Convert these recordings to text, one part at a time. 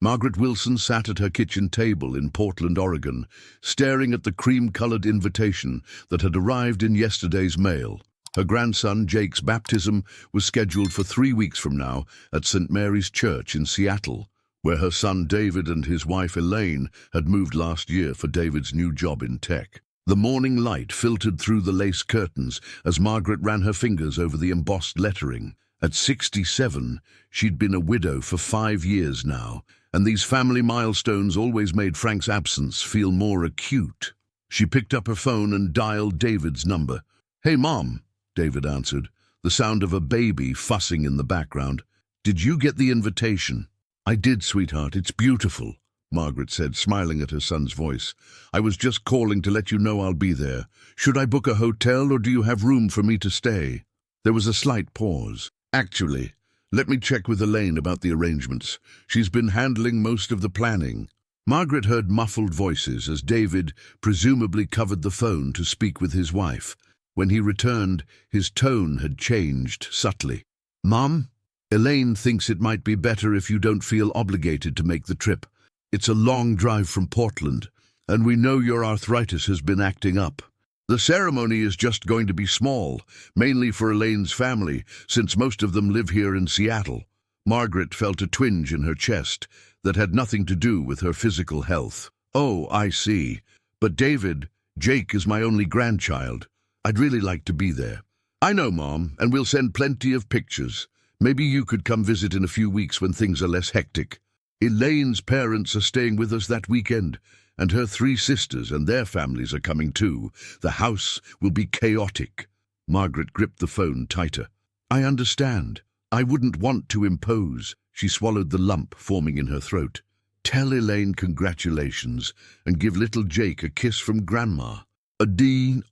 Margaret Wilson sat at her kitchen table in Portland, Oregon, staring at the cream-colored invitation that had arrived in yesterday's mail. Her grandson, Jake's baptism, was scheduled for 3 weeks from now at St. Mary's Church in Seattle, where her son David and his wife Elaine had moved last year for David's new job in tech. The morning light filtered through the lace curtains as Margaret ran her fingers over the embossed lettering. At 67, she'd been a widow for 5 years now, and these family milestones always made Frank's absence feel more acute. She picked up her phone and dialed David's number. "Hey, Mom," David answered, the sound of a baby fussing in the background. "Did you get the invitation?" "I did, sweetheart. It's beautiful," Margaret said, smiling at her son's voice. "I was just calling to let you know I'll be there. Should I book a hotel or do you have room for me to stay?" There was a slight pause. "Actually, let me check with Elaine about the arrangements. She's been handling most of the planning." Margaret heard muffled voices as David presumably covered the phone to speak with his wife. When he returned, his tone had changed subtly. "Mom, Elaine thinks it might be better if you don't feel obligated to make the trip. It's a long drive from Portland, and we know your arthritis has been acting up. The ceremony is just going to be small, mainly for Elaine's family, since most of them live here in Seattle." Margaret felt a twinge in her chest that had nothing to do with her physical health. "Oh, I see. But Jake is my only grandchild. I'd really like to be there." "I know, Mom, and we'll send plenty of pictures. Maybe you could come visit in a few weeks when things are less hectic. Elaine's parents are staying with us that weekend, and her 3 sisters and their families are coming too. The house will be chaotic." Margaret gripped the phone tighter. "I understand. I wouldn't want to impose." She swallowed the lump forming in her throat. "Tell Elaine congratulations and give little Jake a kiss from Grandma."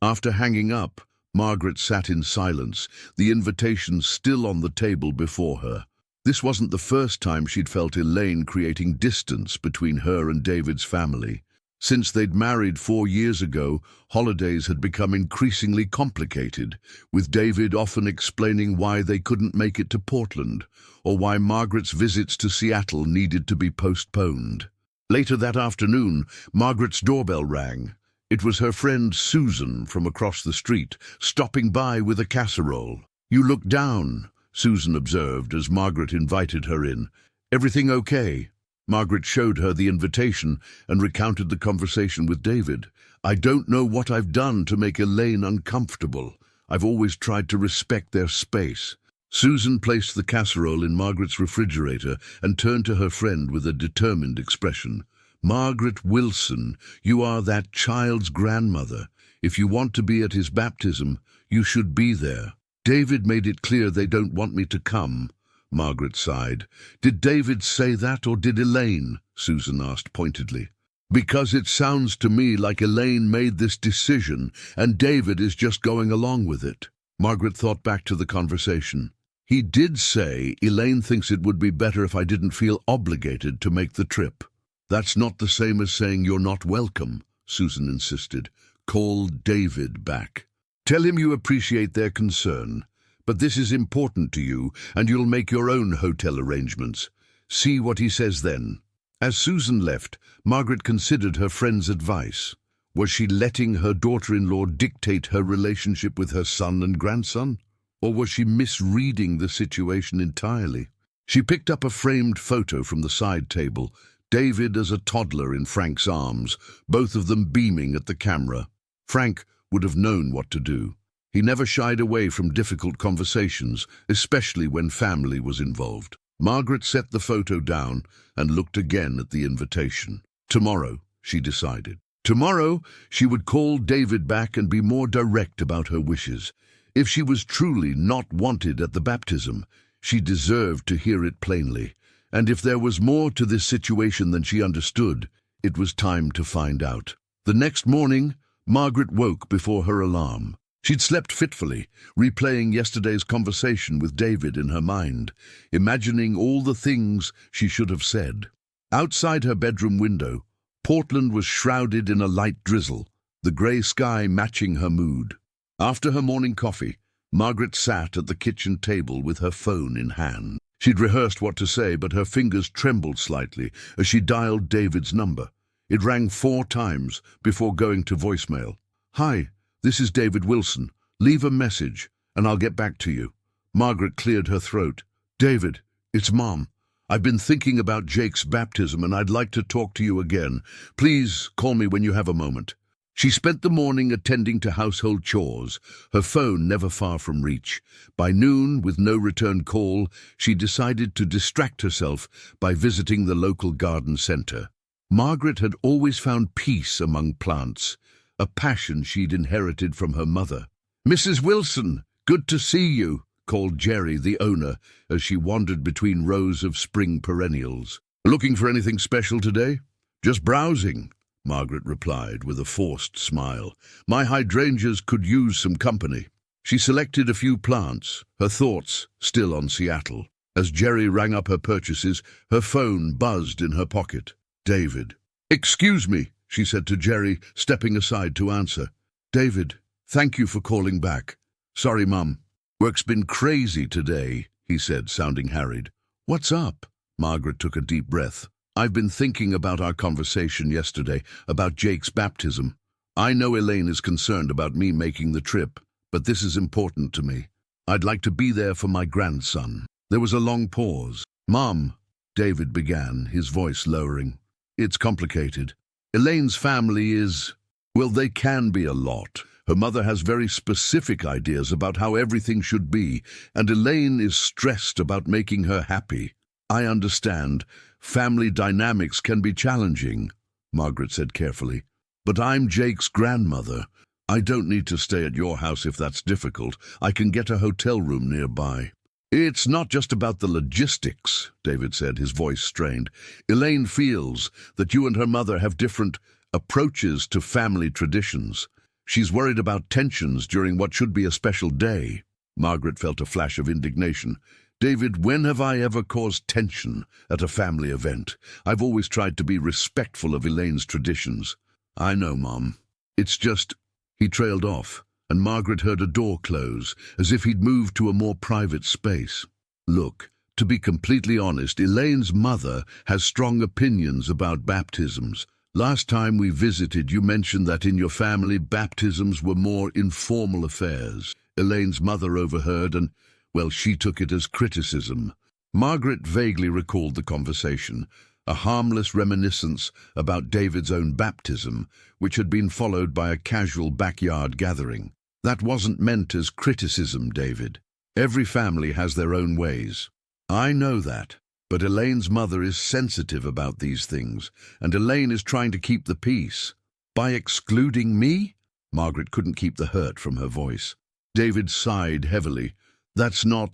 After hanging up, Margaret sat in silence, the invitation still on the table before her. This wasn't the first time she'd felt Elaine creating distance between her and David's family. Since they'd married 4 years ago, holidays had become increasingly complicated, with David often explaining why they couldn't make it to Portland, or why Margaret's visits to Seattle needed to be postponed. Later that afternoon, Margaret's doorbell rang. It was her friend Susan from across the street, stopping by with a casserole. "You look down," Susan observed as Margaret invited her in. "Everything okay?" Margaret showed her the invitation and recounted the conversation with David. "I don't know what I've done to make Elaine uncomfortable. I've always tried to respect their space." Susan placed the casserole in Margaret's refrigerator and turned to her friend with a determined expression. "Margaret Wilson, you are that child's grandmother. If you want to be at his baptism, you should be there. David made it clear they don't want me to come." Margaret sighed. "Did David say that, or did Elaine?" Susan asked pointedly. "Because it sounds to me like Elaine made this decision, and David is just going along with it." Margaret thought back to the conversation. "He did say Elaine thinks it would be better if I didn't feel obligated to make the trip." "That's not the same as saying you're not welcome," Susan insisted. "Call David back. Tell him you appreciate their concern. But this is important to you, and you'll make your own hotel arrangements. See what he says then." As Susan left, Margaret considered her friend's advice. Was she letting her daughter-in-law dictate her relationship with her son and grandson? Or was she misreading the situation entirely? She picked up a framed photo from the side table, David as a toddler in Frank's arms, both of them beaming at the camera. Frank would have known what to do. He never shied away from difficult conversations, especially when family was involved. Margaret set the photo down and looked again at the invitation. Tomorrow, she decided. Tomorrow, she would call David back and be more direct about her wishes. If she was truly not wanted at the baptism, she deserved to hear it plainly. And if there was more to this situation than she understood, it was time to find out. The next morning, Margaret woke before her alarm. She'd slept fitfully, replaying yesterday's conversation with David in her mind, imagining all the things she should have said. Outside her bedroom window, Portland was shrouded in a light drizzle, the grey sky matching her mood. After her morning coffee, Margaret sat at the kitchen table with her phone in hand. She'd rehearsed what to say, but her fingers trembled slightly as she dialed David's number. It rang 4 times before going to voicemail. "Hi, this is David Wilson. Leave a message, and I'll get back to you." Margaret cleared her throat. "David, it's Mom. I've been thinking about Jake's baptism, and I'd like to talk to you again. Please call me when you have a moment." She spent the morning attending to household chores, her phone never far from reach. By noon, with no return call, she decided to distract herself by visiting the local garden center. Margaret had always found peace among plants, a passion she'd inherited from her mother. "Mrs. Wilson, good to see you," called Jerry, the owner, as she wandered between rows of spring perennials. "Looking for anything special today?" "Just browsing," Margaret replied with a forced smile. "My hydrangeas could use some company." She selected a few plants, her thoughts still on Seattle. As Jerry rang up her purchases, her phone buzzed in her pocket. "David." "Excuse me," she said to Jerry, stepping aside to answer. "David, thank you for calling back." "Sorry, Mum. Work's been crazy today," he said, sounding harried. "What's up?" Margaret took a deep breath. "I've been thinking about our conversation yesterday, about Jake's baptism. I know Elaine is concerned about me making the trip, but this is important to me. I'd like to be there for my grandson." There was a long pause. "Mom," David began, his voice lowering. "It's complicated. Elaine's family is, well, they can be a lot. Her mother has very specific ideas about how everything should be, and Elaine is stressed about making her happy. I understand. Family dynamics can be challenging," Margaret said carefully. "But I'm Jake's grandmother. I don't need to stay at your house if that's difficult. I can get a hotel room nearby." "It's not just about the logistics," David said, his voice strained. "Elaine feels that you and her mother have different approaches to family traditions. She's worried about tensions during what should be a special day." Margaret felt a flash of indignation. "David, when have I ever caused tension at a family event? I've always tried to be respectful of Elaine's traditions." "I know, Mom. It's just—" He trailed off, and Margaret heard a door close, as if he'd moved to a more private space. "Look, to be completely honest, Elaine's mother has strong opinions about baptisms. Last time we visited, you mentioned that in your family, baptisms were more informal affairs. Elaine's mother overheard and, well, she took it as criticism." Margaret vaguely recalled the conversation, a harmless reminiscence about David's own baptism, which had been followed by a casual backyard gathering. "That wasn't meant as criticism, David. Every family has their own ways." "I know that. But Elaine's mother is sensitive about these things, and Elaine is trying to keep the peace." "By excluding me?" Margaret couldn't keep the hurt from her voice. David sighed heavily. "That's not...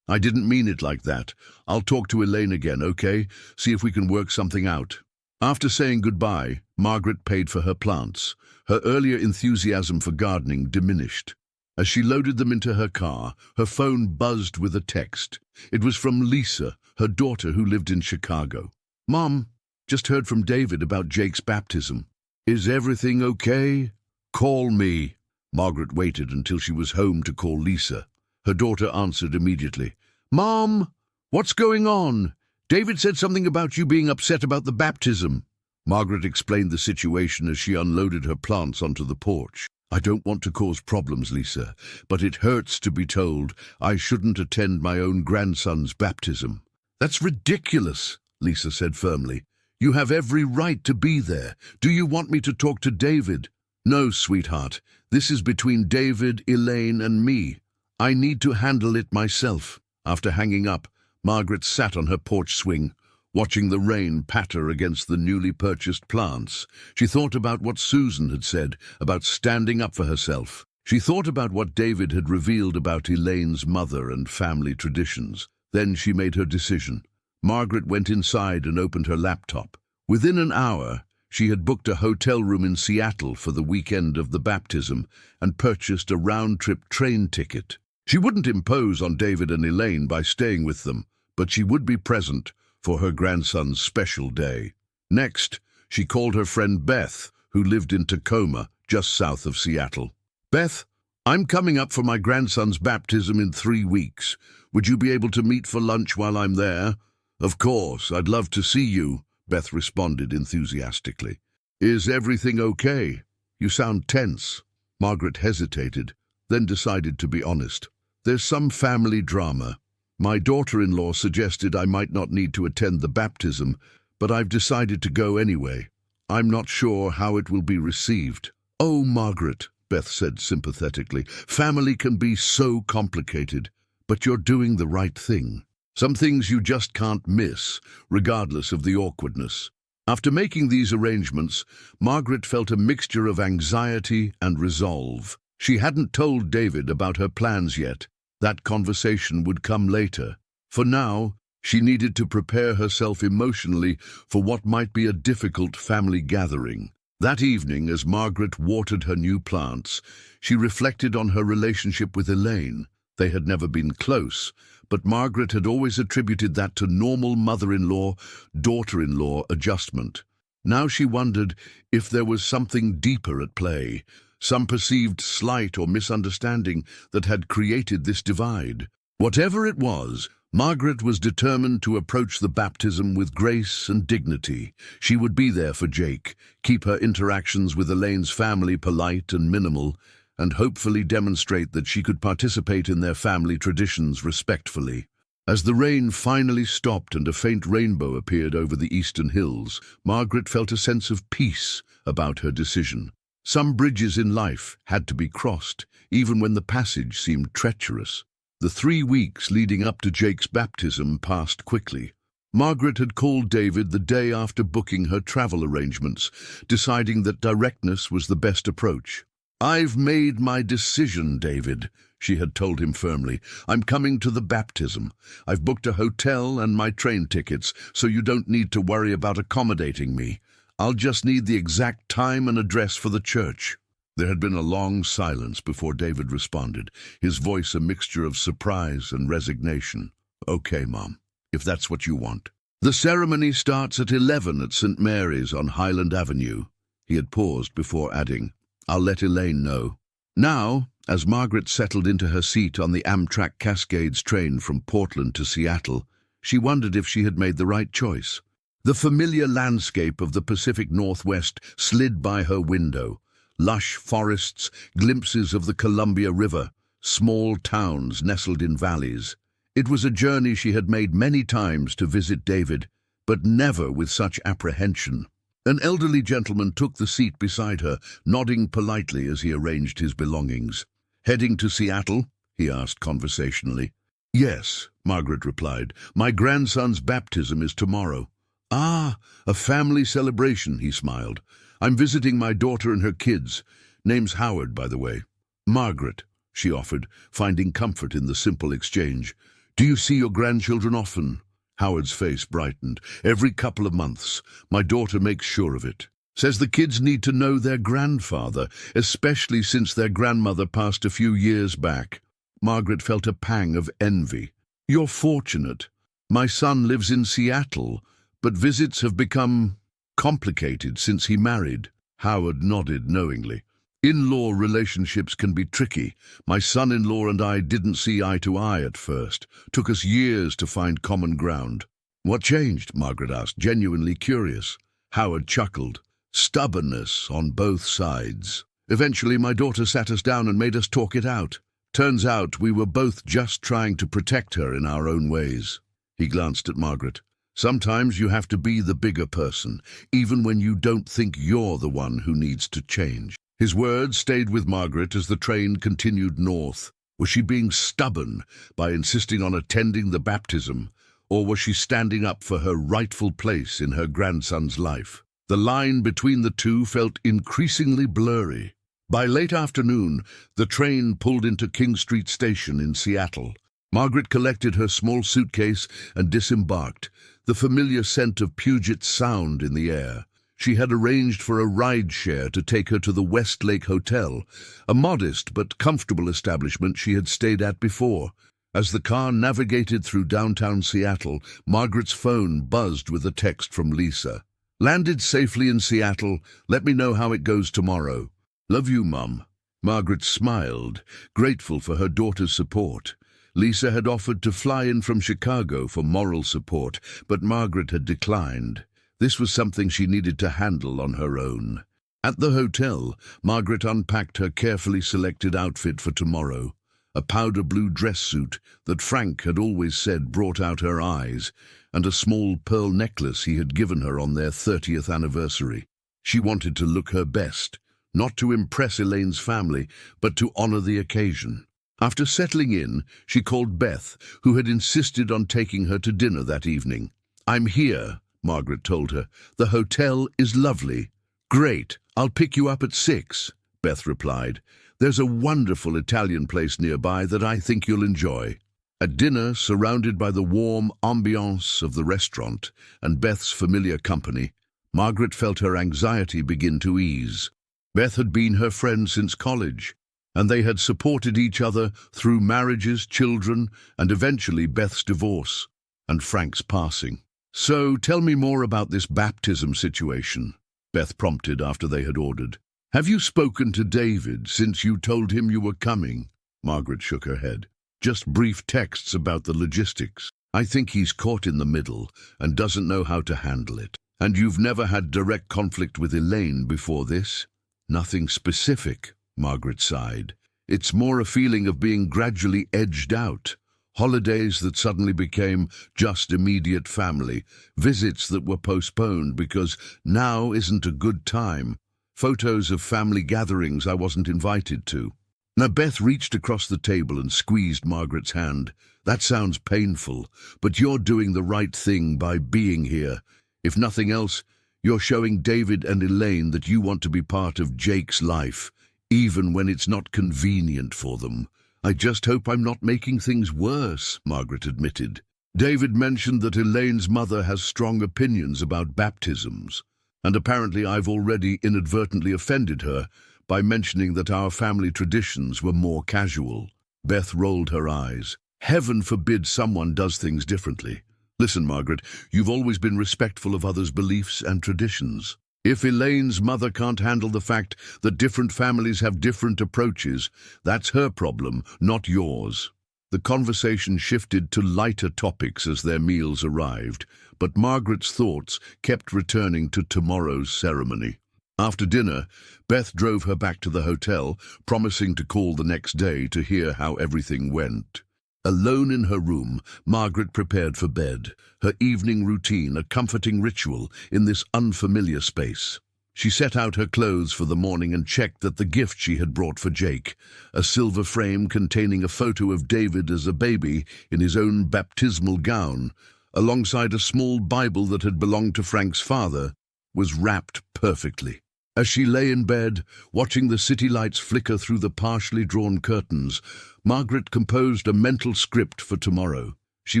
I didn't mean it like that. I'll talk to Elaine again, okay? See if we can work something out." After saying goodbye, Margaret paid for her plants. Her earlier enthusiasm for gardening diminished. As she loaded them into her car, her phone buzzed with a text. It was from Lisa, her daughter who lived in Chicago. "Mom, just heard from David about Jake's baptism. Is everything okay? Call me." Margaret waited until she was home to call Lisa. Her daughter answered immediately. "Mom, what's going on? David said something about you being upset about the baptism." Margaret explained the situation as she unloaded her plants onto the porch. "I don't want to cause problems, Lisa, but it hurts to be told I shouldn't attend my own grandson's baptism." "That's ridiculous," Lisa said firmly. "You have every right to be there. Do you want me to talk to David?" "No, sweetheart. This is between David, Elaine, and me. I need to handle it myself." After hanging up, Margaret sat on her porch swing, watching the rain patter against the newly purchased plants. She thought about what Susan had said about standing up for herself. She thought about what David had revealed about Elaine's mother and family traditions. Then she made her decision. Margaret went inside and opened her laptop. Within an hour, she had booked a hotel room in Seattle for the weekend of the baptism and purchased a round-trip train ticket. She wouldn't impose on David and Elaine by staying with them, but she would be present for her grandson's special day. Next, she called her friend Beth, who lived in Tacoma, just south of Seattle. "Beth, I'm coming up for my grandson's baptism in 3 weeks. Would you be able to meet for lunch while I'm there? Of course, I'd love to see you, Beth responded enthusiastically. Is everything okay? You sound tense. Margaret hesitated, then decided to be honest. There's some family drama. My daughter-in-law suggested I might not need to attend the baptism, but I've decided to go anyway. I'm not sure how it will be received. Oh, Margaret, Beth said sympathetically, family can be so complicated, but you're doing the right thing. Some things you just can't miss, regardless of the awkwardness. After making these arrangements, Margaret felt a mixture of anxiety and resolve. She hadn't told David about her plans yet. That conversation would come later. For now, she needed to prepare herself emotionally for what might be a difficult family gathering. That evening, as Margaret watered her new plants, she reflected on her relationship with Elaine. They had never been close, but Margaret had always attributed that to normal mother-in-law, daughter-in-law adjustment. Now she wondered if there was something deeper at play, some perceived slight or misunderstanding that had created this divide. Whatever it was, Margaret was determined to approach the baptism with grace and dignity. She would be there for Jake, keep her interactions with Elaine's family polite and minimal, and hopefully demonstrate that she could participate in their family traditions respectfully. As the rain finally stopped and a faint rainbow appeared over the eastern hills, Margaret felt a sense of peace about her decision. Some bridges in life had to be crossed, even when the passage seemed treacherous. The 3 weeks leading up to Jake's baptism passed quickly. Margaret had called David the day after booking her travel arrangements, deciding that directness was the best approach. "I've made my decision, David," she had told him firmly. "I'm coming to the baptism. I've booked a hotel and my train tickets, so you don't need to worry about accommodating me. I'll just need the exact time and address for the church." There had been a long silence before David responded, his voice a mixture of surprise and resignation. "Okay, Mom, if that's what you want." "The ceremony starts at 11 at St. Mary's on Highland Avenue." He had paused before adding, "I'll let Elaine know." Now, as Margaret settled into her seat on the Amtrak Cascades train from Portland to Seattle, she wondered if she had made the right choice. The familiar landscape of the Pacific Northwest slid by her window. Lush forests, glimpses of the Columbia River, small towns nestled in valleys. It was a journey she had made many times to visit David, but never with such apprehension. An elderly gentleman took the seat beside her, nodding politely as he arranged his belongings. "Heading to Seattle?" he asked conversationally. "Yes," Margaret replied. "My grandson's baptism is tomorrow." "Ah, a family celebration," he smiled. "I'm visiting my daughter and her kids. Name's Howard, by the way." "Margaret," she offered, finding comfort in the simple exchange. "Do you see your grandchildren often?" Howard's face brightened. "Every couple of months. My daughter makes sure of it. Says the kids need to know their grandfather, especially since their grandmother passed a few years back." Margaret felt a pang of envy. "You're fortunate. My son lives in Seattle, but visits have become complicated since he married." Howard nodded knowingly. "In-law relationships can be tricky. My son-in-law and I didn't see eye to eye at first. Took us years to find common ground." "What changed?" Margaret asked, genuinely curious. Howard chuckled. "Stubbornness on both sides. Eventually my daughter sat us down and made us talk it out. Turns out we were both just trying to protect her in our own ways." He glanced at Margaret. "Sometimes you have to be the bigger person, even when you don't think you're the one who needs to change." His words stayed with Margaret as the train continued north. Was she being stubborn by insisting on attending the baptism, or was she standing up for her rightful place in her grandson's life? The line between the two felt increasingly blurry. By late afternoon, the train pulled into King Street Station in Seattle. Margaret collected her small suitcase and disembarked, the familiar scent of Puget Sound in the air. She had arranged for a ride-share to take her to the Westlake Hotel, a modest but comfortable establishment she had stayed at before. As the car navigated through downtown Seattle, Margaret's phone buzzed with a text from Lisa. "Landed safely in Seattle. Let me know how it goes tomorrow. Love you, Mum." Margaret smiled, grateful for her daughter's support. Lisa had offered to fly in from Chicago for moral support, but Margaret had declined. This was something she needed to handle on her own. At the hotel, Margaret unpacked her carefully selected outfit for tomorrow, a powder blue dress suit that Frank had always said brought out her eyes, and a small pearl necklace he had given her on their 30th anniversary. She wanted to look her best, not to impress Elaine's family, but to honor the occasion. After settling in, she called Beth, who had insisted on taking her to dinner that evening. "I'm here," Margaret told her. "The hotel is lovely." "Great, I'll pick you up at 6, Beth replied. "There's a wonderful Italian place nearby that I think you'll enjoy." At dinner, surrounded by the warm ambiance of the restaurant and Beth's familiar company, Margaret felt her anxiety begin to ease. Beth had been her friend since college, and they had supported each other through marriages, children, and eventually Beth's divorce and Frank's passing. "So, tell me more about this baptism situation," Beth prompted after they had ordered. "Have you spoken to David since you told him you were coming?" Margaret shook her head. "Just brief texts about the logistics. I think he's caught in the middle and doesn't know how to handle it." "And you've never had direct conflict with Elaine before this?" "Nothing specific," Margaret sighed. "It's more a feeling of being gradually edged out. Holidays that suddenly became just immediate family, visits that were postponed because now isn't a good time, photos of family gatherings I wasn't invited to." Now Beth reached across the table and squeezed Margaret's hand. "That sounds painful, but you're doing the right thing by being here. If nothing else, you're showing David and Elaine that you want to be part of Jake's life, even when it's not convenient for them." "I just hope I'm not making things worse," Margaret admitted. "David mentioned that Elaine's mother has strong opinions about baptisms, and apparently I've already inadvertently offended her by mentioning that our family traditions were more casual." Beth rolled her eyes. "Heaven forbid someone does things differently. Listen, Margaret, you've always been respectful of others' beliefs and traditions. If Elaine's mother can't handle the fact that different families have different approaches, that's her problem, not yours." The conversation shifted to lighter topics as their meals arrived, but Margaret's thoughts kept returning to tomorrow's ceremony. After dinner, Beth drove her back to the hotel, promising to call the next day to hear how everything went. Alone in her room, Margaret prepared for bed, her evening routine a comforting ritual in this unfamiliar space. She set out her clothes for the morning and checked that the gift she had brought for Jake, a silver frame containing a photo of David as a baby in his own baptismal gown, alongside a small Bible that had belonged to Frank's father, was wrapped perfectly. As she lay in bed, watching the city lights flicker through the partially drawn curtains, Margaret composed a mental script for tomorrow. She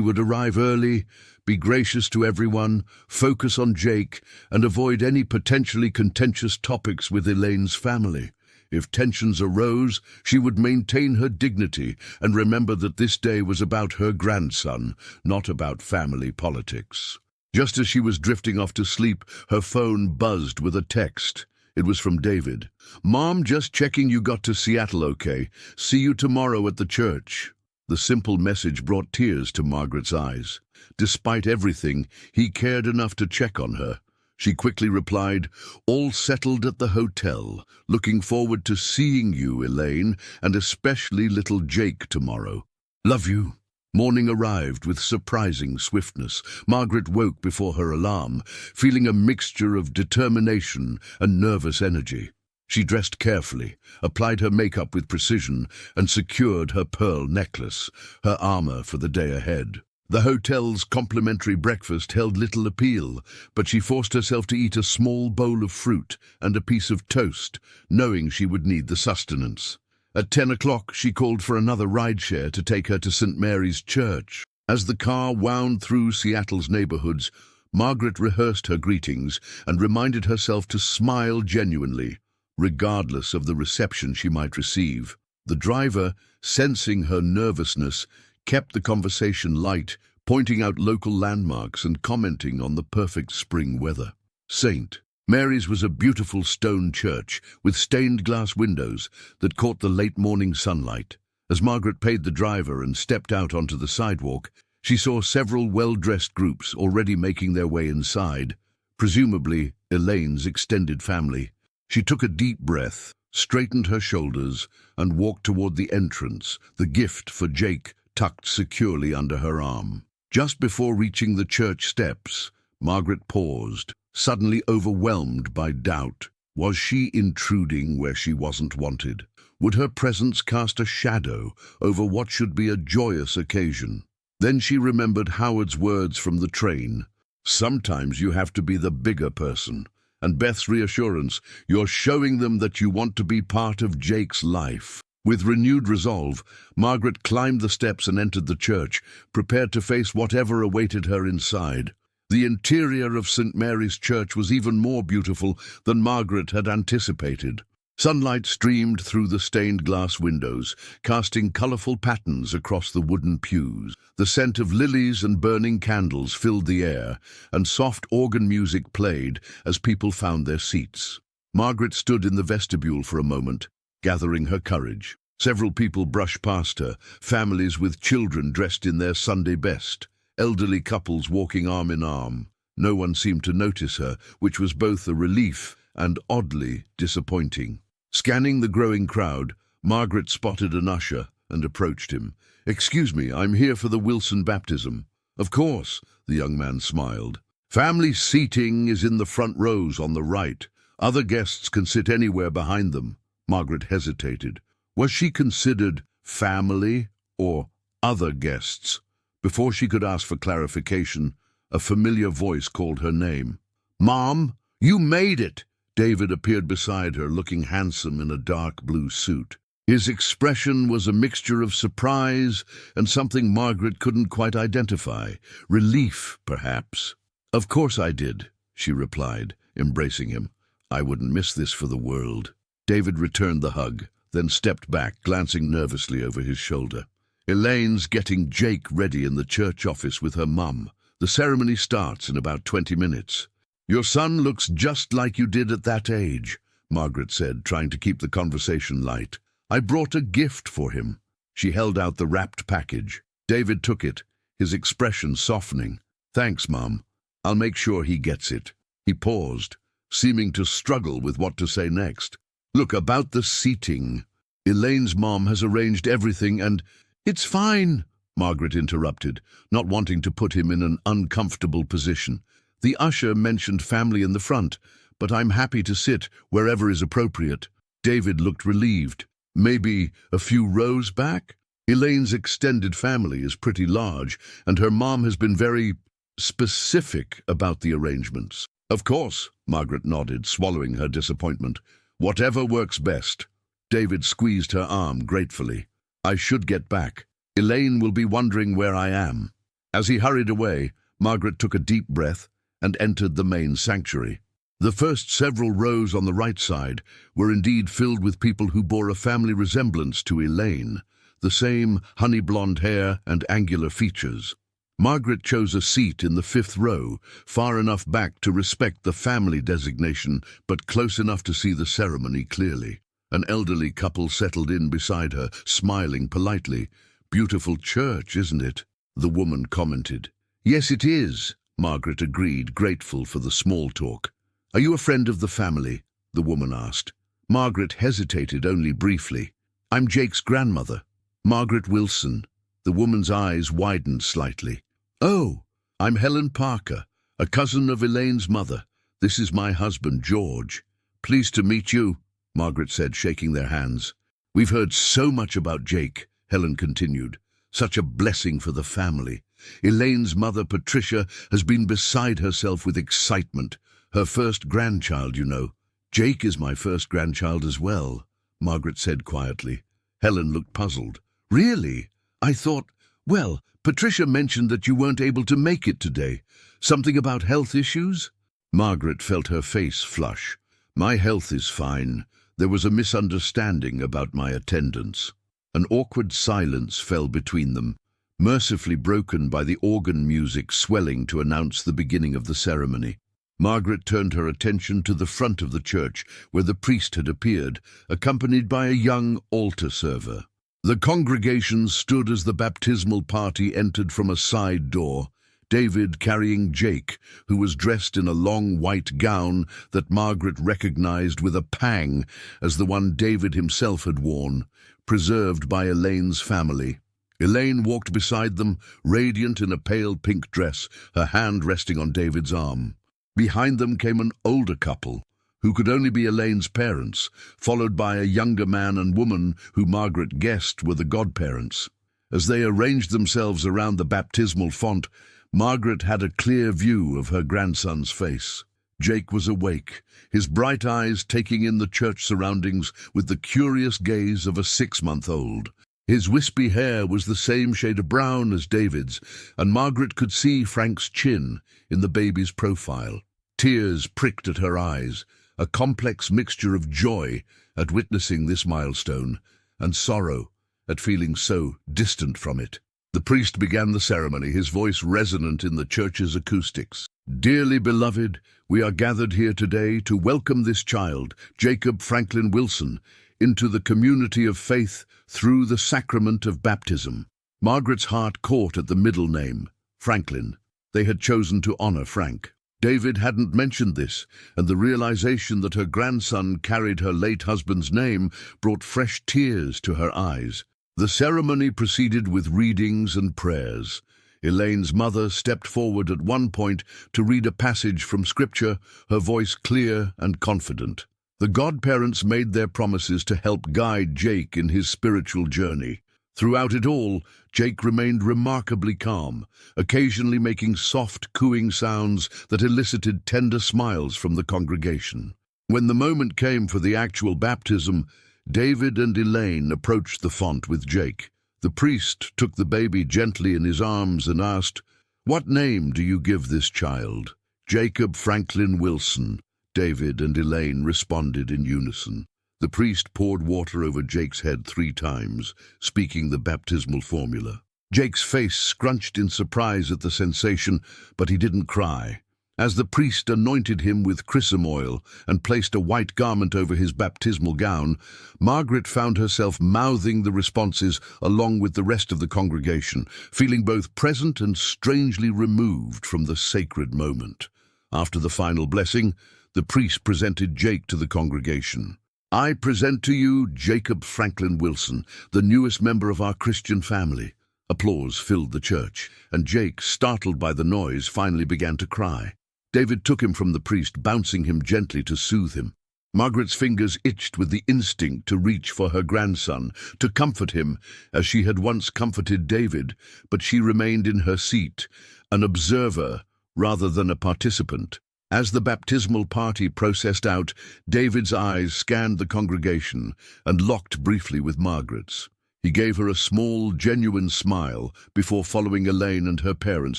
would arrive early, be gracious to everyone, focus on Jake, and avoid any potentially contentious topics with Elaine's family. If tensions arose, she would maintain her dignity and remember that this day was about her grandson, not about family politics. Just as she was drifting off to sleep, her phone buzzed with a text. It was from David. "Mom, just checking you got to Seattle okay. See you tomorrow at the church." The simple message brought tears to Margaret's eyes. Despite everything, he cared enough to check on her. She quickly replied, "All settled at the hotel. Looking forward to seeing you, Elaine, and especially little Jake tomorrow. Love you." Morning arrived with surprising swiftness. Margaret woke before her alarm, feeling a mixture of determination and nervous energy. She dressed carefully, applied her makeup with precision, and secured her pearl necklace, her armor for the day ahead. The hotel's complimentary breakfast held little appeal, but she forced herself to eat a small bowl of fruit and a piece of toast, knowing she would need the sustenance. At 10 o'clock, she called for another rideshare to take her to St. Mary's Church. As the car wound through Seattle's neighborhoods, Margaret rehearsed her greetings and reminded herself to smile genuinely, regardless of the reception she might receive. The driver, sensing her nervousness, kept the conversation light, pointing out local landmarks and commenting on the perfect spring weather. St. Mary's was a beautiful stone church with stained glass windows that caught the late morning sunlight. As Margaret paid the driver and stepped out onto the sidewalk, she saw several well-dressed groups already making their way inside, presumably Elaine's extended family. She took a deep breath, straightened her shoulders, and walked toward the entrance, the gift for Jake tucked securely under her arm. Just before reaching the church steps, Margaret paused, suddenly overwhelmed by doubt. Was she intruding where she wasn't wanted? Would her presence cast a shadow over what should be a joyous occasion? Then she remembered Howard's words from the train. Sometimes you have to be the bigger person. And Beth's reassurance, you're showing them that you want to be part of Jake's life. With renewed resolve, Margaret climbed the steps and entered the church, prepared to face whatever awaited her inside. The interior of St. Mary's Church was even more beautiful than Margaret had anticipated. Sunlight streamed through the stained glass windows, casting colorful patterns across the wooden pews. The scent of lilies and burning candles filled the air, and soft organ music played as people found their seats. Margaret stood in the vestibule for a moment, gathering her courage. Several people brushed past her, families with children dressed in their Sunday best, elderly couples walking arm in arm. No one seemed to notice her, which was both a relief and oddly disappointing. Scanning the growing crowd, Margaret spotted an usher and approached him. "Excuse me, I'm here for the Wilson baptism." "Of course," the young man smiled. "Family seating is in the front rows on the right. Other guests can sit anywhere behind them." Margaret hesitated. Was she considered family or other guests? Before she could ask for clarification, a familiar voice called her name. "Mom, you made it!" David appeared beside her, looking handsome in a dark blue suit. His expression was a mixture of surprise and something Margaret couldn't quite identify. Relief, perhaps. "Of course I did," she replied, embracing him. "I wouldn't miss this for the world." David returned the hug, then stepped back, glancing nervously over his shoulder. "Elaine's getting Jake ready in the church office with her mum. The ceremony starts in about 20 minutes. Your son looks just like you did at that age," Margaret said, trying to keep the conversation light. "I brought a gift for him." She held out the wrapped package. David took it, his expression softening. "Thanks, Mum. I'll make sure he gets it." He paused, seeming to struggle with what to say next. "Look, about the seating. Elaine's mom has arranged everything and—" "It's fine," Margaret interrupted, not wanting to put him in an uncomfortable position. "The usher mentioned family in the front, but I'm happy to sit wherever is appropriate." David looked relieved. "Maybe a few rows back? Elaine's extended family is pretty large, and her mom has been very specific about the arrangements." "Of course," Margaret nodded, swallowing her disappointment. "Whatever works best." David squeezed her arm gratefully. "I should get back. Elaine will be wondering where I am." As he hurried away, Margaret took a deep breath and entered the main sanctuary. The first several rows on the right side were indeed filled with people who bore a family resemblance to Elaine, the same honey-blonde hair and angular features. Margaret chose a seat in the 5th row, far enough back to respect the family designation, but close enough to see the ceremony clearly. An elderly couple settled in beside her, smiling politely. "Beautiful church, isn't it?" the woman commented. "Yes, it is," Margaret agreed, grateful for the small talk. "Are you a friend of the family?" the woman asked. Margaret hesitated only briefly. "I'm Jake's grandmother, Margaret Wilson." The woman's eyes widened slightly. "Oh, I'm Helen Parker, a cousin of Elaine's mother. This is my husband, George. Pleased to meet you," Margaret said, shaking their hands. "We've heard so much about Jake," Helen continued. "Such a blessing for the family. Elaine's mother, Patricia, has been beside herself with excitement. Her first grandchild, you know." "Jake is my first grandchild as well," Margaret said quietly. Helen looked puzzled. "Really? I thought, well, Patricia mentioned that you weren't able to make it today. Something about health issues?" Margaret felt her face flush. "My health is fine. There was a misunderstanding about my attendance." An awkward silence fell between them, mercifully broken by the organ music swelling to announce the beginning of the ceremony. Margaret turned her attention to the front of the church, where the priest had appeared, accompanied by a young altar server. The congregation stood as the baptismal party entered from a side door, David carrying Jake, who was dressed in a long white gown that Margaret recognized with a pang as the one David himself had worn, preserved by Elaine's family. Elaine walked beside them, radiant in a pale pink dress, her hand resting on David's arm. Behind them came an older couple, who could only be Elaine's parents, followed by a younger man and woman who Margaret guessed were the godparents. As they arranged themselves around the baptismal font, Margaret had a clear view of her grandson's face. Jake was awake, his bright eyes taking in the church surroundings with the curious gaze of a 6-month-old. His wispy hair was the same shade of brown as David's, and Margaret could see Frank's chin in the baby's profile. Tears pricked at her eyes, a complex mixture of joy at witnessing this milestone and sorrow at feeling so distant from it. The priest began the ceremony, his voice resonant in the church's acoustics. "Dearly beloved, we are gathered here today to welcome this child, Jacob Franklin Wilson, into the community of faith through the sacrament of baptism." Margaret's heart caught at the middle name, Franklin. They had chosen to honor Frank. David hadn't mentioned this, and the realization that her grandson carried her late husband's name brought fresh tears to her eyes. The ceremony proceeded with readings and prayers. Elaine's mother stepped forward at one point to read a passage from Scripture, her voice clear and confident. The godparents made their promises to help guide Jake in his spiritual journey. Throughout it all, Jake remained remarkably calm, occasionally making soft, cooing sounds that elicited tender smiles from the congregation. When the moment came for the actual baptism, David and Elaine approached the font with Jake. The priest took the baby gently in his arms and asked, "What name do you give this child?" "Jacob Franklin Wilson," David and Elaine responded in unison. The priest poured water over Jake's head 3 times, speaking the baptismal formula. Jake's face scrunched in surprise at the sensation, but he didn't cry. As the priest anointed him with chrism oil and placed a white garment over his baptismal gown, Margaret found herself mouthing the responses along with the rest of the congregation, feeling both present and strangely removed from the sacred moment. After the final blessing, the priest presented Jake to the congregation. "I present to you Jacob Franklin Wilson, the newest member of our Christian family." Applause filled the church, and Jake, startled by the noise, finally began to cry. David took him from the priest, bouncing him gently to soothe him. Margaret's fingers itched with the instinct to reach for her grandson, to comfort him as she had once comforted David, but she remained in her seat, an observer rather than a participant. As the baptismal party processed out, David's eyes scanned the congregation and locked briefly with Margaret's. He gave her a small, genuine smile before following Elaine and her parents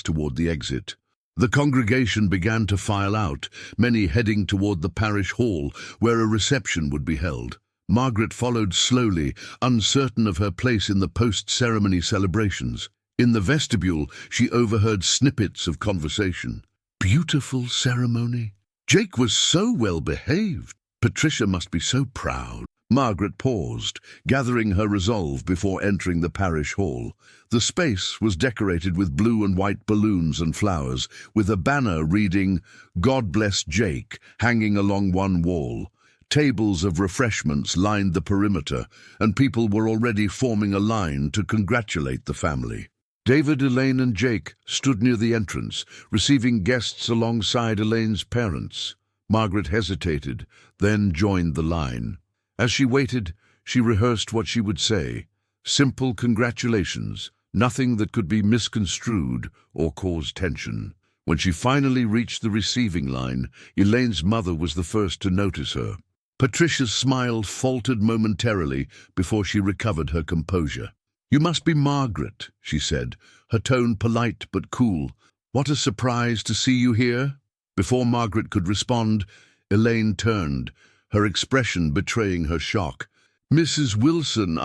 toward the exit. The congregation began to file out, many heading toward the parish hall, where a reception would be held. Margaret followed slowly, uncertain of her place in the post-ceremony celebrations. In the vestibule, she overheard snippets of conversation. "Beautiful ceremony. Jake was so well behaved. Patricia must be so proud." Margaret paused, gathering her resolve before entering the parish hall. The space was decorated with blue and white balloons and flowers, with a banner reading, "God bless Jake," hanging along one wall. Tables of refreshments lined the perimeter, and people were already forming a line to congratulate the family. David, Elaine, and Jake stood near the entrance, receiving guests alongside Elaine's parents. Margaret hesitated, then joined the line. As she waited, she rehearsed what she would say. Simple congratulations, nothing that could be misconstrued or cause tension. When she finally reached the receiving line, Elaine's mother was the first to notice her. Patricia's smile faltered momentarily before she recovered her composure. "You must be Margaret," she said, her tone polite but cool. "What a surprise to see you here." Before Margaret could respond, Elaine turned, her expression betraying her shock. "Mrs. Wilson,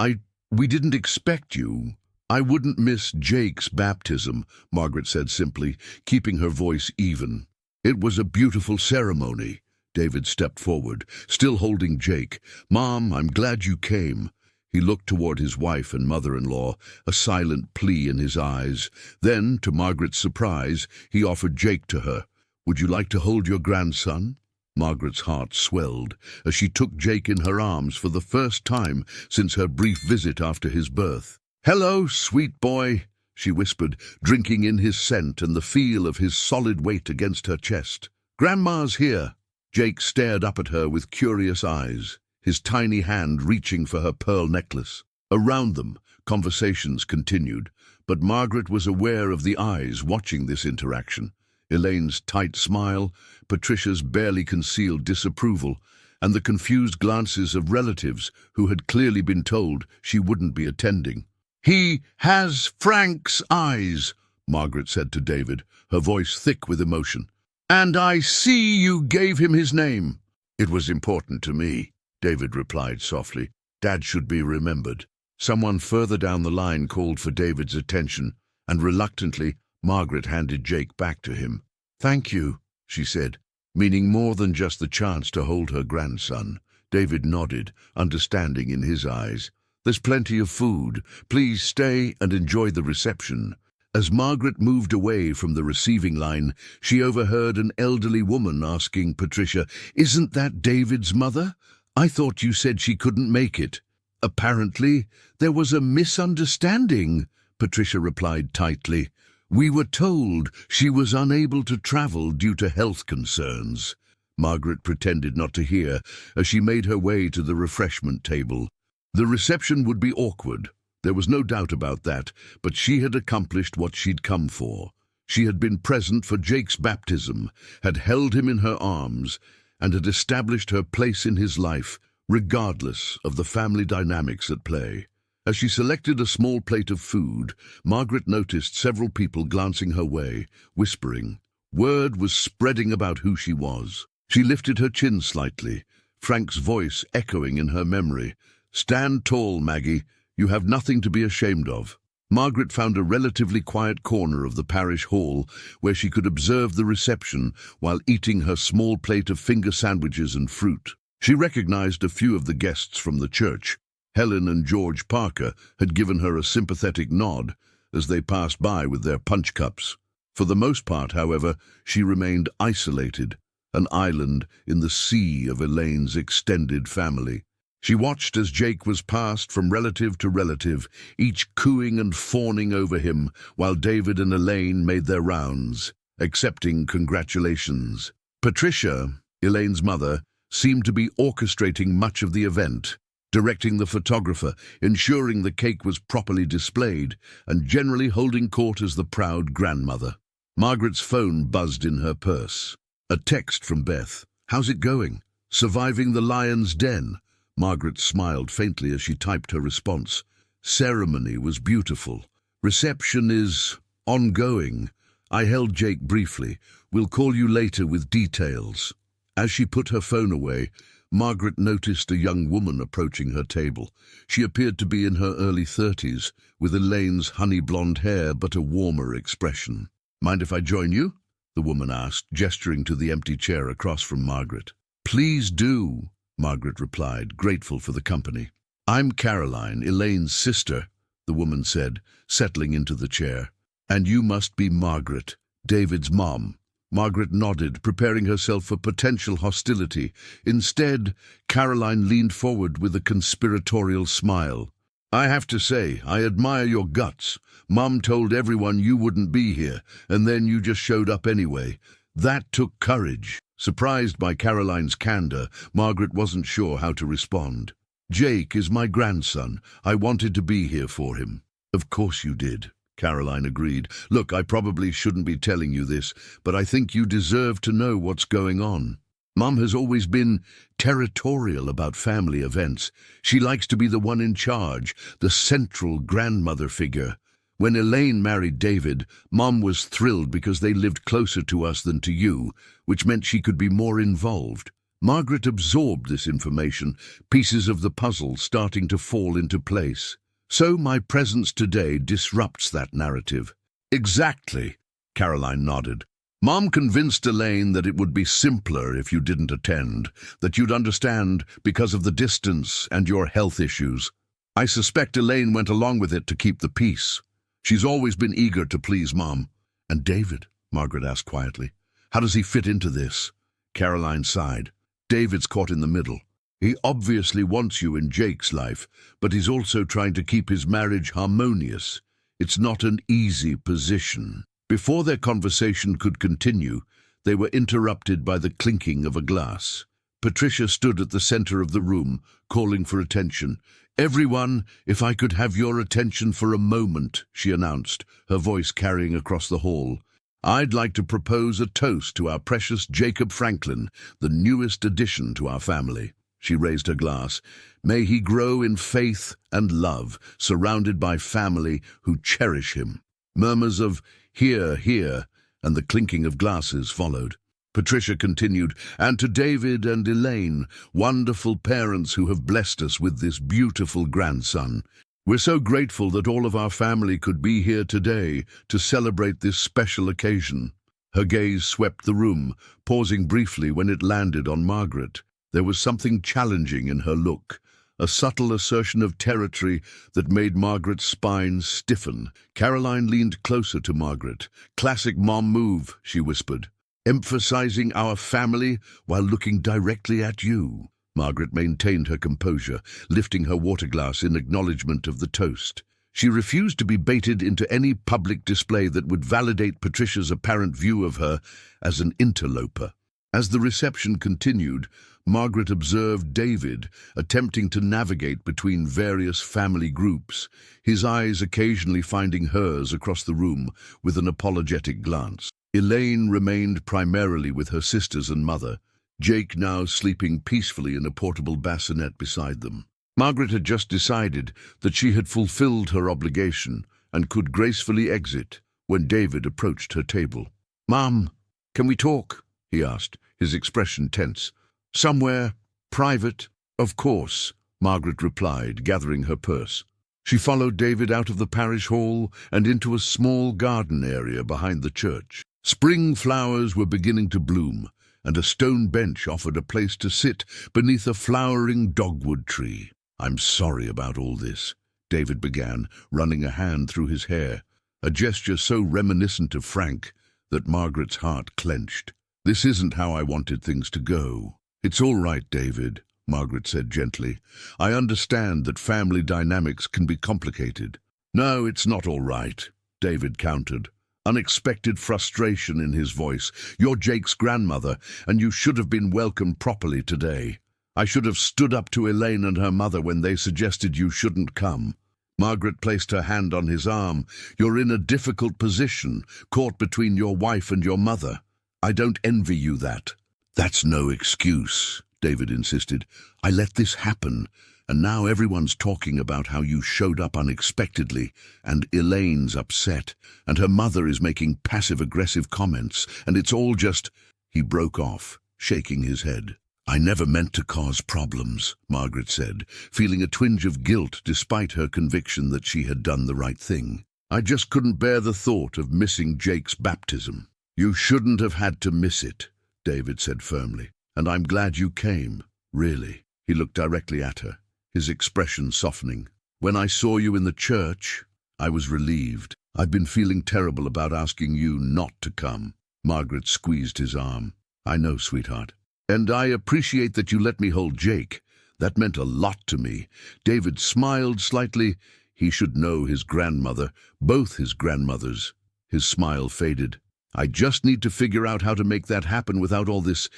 we didn't expect you." "I wouldn't miss Jake's baptism," Margaret said simply, keeping her voice even. "It was a beautiful ceremony." David stepped forward, still holding Jake. "Mom, I'm glad you came." He looked toward his wife and mother-in-law, a silent plea in his eyes. Then, to Margaret's surprise, he offered Jake to her. "Would you like to hold your grandson?" Margaret's heart swelled as she took Jake in her arms for the first time since her brief visit after his birth. "Hello, sweet boy," she whispered, drinking in his scent and the feel of his solid weight against her chest. "Grandma's here." Jake stared up at her with curious eyes, his tiny hand reaching for her pearl necklace. Around them, conversations continued, but Margaret was aware of the eyes watching this interaction. Elaine's tight smile, Patricia's barely concealed disapproval, and the confused glances of relatives who had clearly been told she wouldn't be attending. "He has Frank's eyes," Margaret said to David, her voice thick with emotion. "And I see you gave him his name." "It was important to me," David replied softly. "Dad should be remembered." Someone further down the line called for David's attention, and reluctantly, Margaret handed Jake back to him. "Thank you," she said, meaning more than just the chance to hold her grandson. David nodded, understanding in his eyes. "There's plenty of food. Please stay and enjoy the reception." As Margaret moved away from the receiving line, she overheard an elderly woman asking Patricia, "Isn't that David's mother? I thought you said she couldn't make it." "Apparently, there was a misunderstanding," Patricia replied tightly. "We were told she was unable to travel due to health concerns." Margaret pretended not to hear as she made her way to the refreshment table. The reception would be awkward. There was no doubt about that, but she had accomplished what she'd come for. She had been present for Jake's baptism, had held him in her arms, and had established her place in his life, regardless of the family dynamics at play. As she selected a small plate of food, Margaret noticed several people glancing her way, whispering. Word was spreading about who she was. She lifted her chin slightly, Frank's voice echoing in her memory. "Stand tall, Maggie. You have nothing to be ashamed of." Margaret found a relatively quiet corner of the parish hall where she could observe the reception while eating her small plate of finger sandwiches and fruit. She recognized a few of the guests from the church. Helen and George Parker had given her a sympathetic nod as they passed by with their punch cups. For the most part, however, she remained isolated, an island in the sea of Elaine's extended family. She watched as Jake was passed from relative to relative, each cooing and fawning over him, while David and Elaine made their rounds, accepting congratulations. Patricia, Elaine's mother, seemed to be orchestrating much of the event, directing the photographer, ensuring the cake was properly displayed, and generally holding court as the proud grandmother. Margaret's phone buzzed in her purse. A text from Beth. "How's it going? Surviving the lion's den?" Margaret smiled faintly as she typed her response. "Ceremony was beautiful. Reception is ongoing. I held Jake briefly. We'll call you later with details." As she put her phone away, Margaret noticed a young woman approaching her table. She appeared to be in her early 30s, with Elaine's honey-blonde hair but a warmer expression. "Mind if I join you?" the woman asked, gesturing to the empty chair across from Margaret. "Please do," Margaret replied, grateful for the company. "I'm Caroline, Elaine's sister," the woman said, settling into the chair. "And you must be Margaret, David's mom." Margaret nodded, preparing herself for potential hostility. Instead, Caroline leaned forward with a conspiratorial smile. "I have to say, I admire your guts. Mom told everyone you wouldn't be here, and then you just showed up anyway. That took courage." Surprised by Caroline's candor, Margaret wasn't sure how to respond. "Jake is my grandson. I wanted to be here for him." "Of course you did," Caroline agreed. "Look, I probably shouldn't be telling you this, but I think you deserve to know what's going on. Mum has always been territorial about family events. She likes to be the one in charge, the central grandmother figure. When Elaine married David, Mum was thrilled because they lived closer to us than to you, which meant she could be more involved." Margaret absorbed this information, pieces of the puzzle starting to fall into place. "So my presence today disrupts that narrative." "Exactly," Caroline nodded. "Mom convinced Elaine that it would be simpler if you didn't attend, that you'd understand because of the distance and your health issues." I suspect Elaine went along with it to keep the peace. She's always been eager to please Mom. And David? Margaret asked quietly. How does he fit into this? Caroline sighed. David's caught in the middle. He obviously wants you in Jake's life, but he's also trying to keep his marriage harmonious. It's not an easy position. Before their conversation could continue, they were interrupted by the clinking of a glass. Patricia stood at the center of the room, calling for attention. Everyone, if I could have your attention for a moment, she announced, her voice carrying across the hall. I'd like to propose a toast to our precious Jacob Franklin, the newest addition to our family. She raised her glass. May he grow in faith and love, surrounded by family who cherish him. Murmurs of "Hear, hear," and the clinking of glasses followed. Patricia continued, and to David and Elaine, wonderful parents who have blessed us with this beautiful grandson. We're so grateful that all of our family could be here today to celebrate this special occasion. Her gaze swept the room, pausing briefly when it landed on Margaret. There was something challenging in her look, a subtle assertion of territory that made Margaret's spine stiffen. Caroline leaned closer to Margaret. Classic mom move, she whispered. Emphasizing our family while looking directly at you. Margaret maintained her composure, lifting her water glass in acknowledgement of the toast. She refused to be baited into any public display that would validate Patricia's apparent view of her as an interloper. As the reception continued, Margaret observed David attempting to navigate between various family groups, his eyes occasionally finding hers across the room with an apologetic glance. Elaine remained primarily with her sisters and mother, Jake now sleeping peacefully in a portable bassinet beside them. Margaret had just decided that she had fulfilled her obligation and could gracefully exit when David approached her table. "Mom, can we talk?" he asked, his expression tense. "Somewhere private?" "Of course," Margaret replied, gathering her purse. She followed David out of the parish hall and into a small garden area behind the church. Spring flowers were beginning to bloom, and a stone bench offered a place to sit beneath a flowering dogwood tree. "I'm sorry about all this," David began, running a hand through his hair, a gesture so reminiscent of Frank that Margaret's heart clenched. "This isn't how I wanted things to go." "It's all right, David," Margaret said gently. "I understand that family dynamics can be complicated." "No, it's not all right," David countered, unexpected frustration in his voice. "You're Jake's grandmother, and you should have been welcomed properly today. I should have stood up to Elaine and her mother when they suggested you shouldn't come." Margaret placed her hand on his arm. "You're in a difficult position, caught between your wife and your mother. I don't envy you that." "That's no excuse," David insisted. "I let this happen, and now everyone's talking about how you showed up unexpectedly, and Elaine's upset, and her mother is making passive-aggressive comments, and it's all just—" He broke off, shaking his head. "I never meant to cause problems," Margaret said, feeling a twinge of guilt despite her conviction that she had done the right thing. "I just couldn't bear the thought of missing Jake's baptism." "You shouldn't have had to miss it," David said firmly, "and I'm glad you came, really." He looked directly at her, his expression softening. "When I saw you in the church, I was relieved. I've been feeling terrible about asking you not to come." Margaret squeezed his arm. "I know, sweetheart. And I appreciate that you let me hold Jake. That meant a lot to me." David smiled slightly. He should know his grandmother, both his grandmothers. His smile faded. "I just need to figure out how to make that happen without all this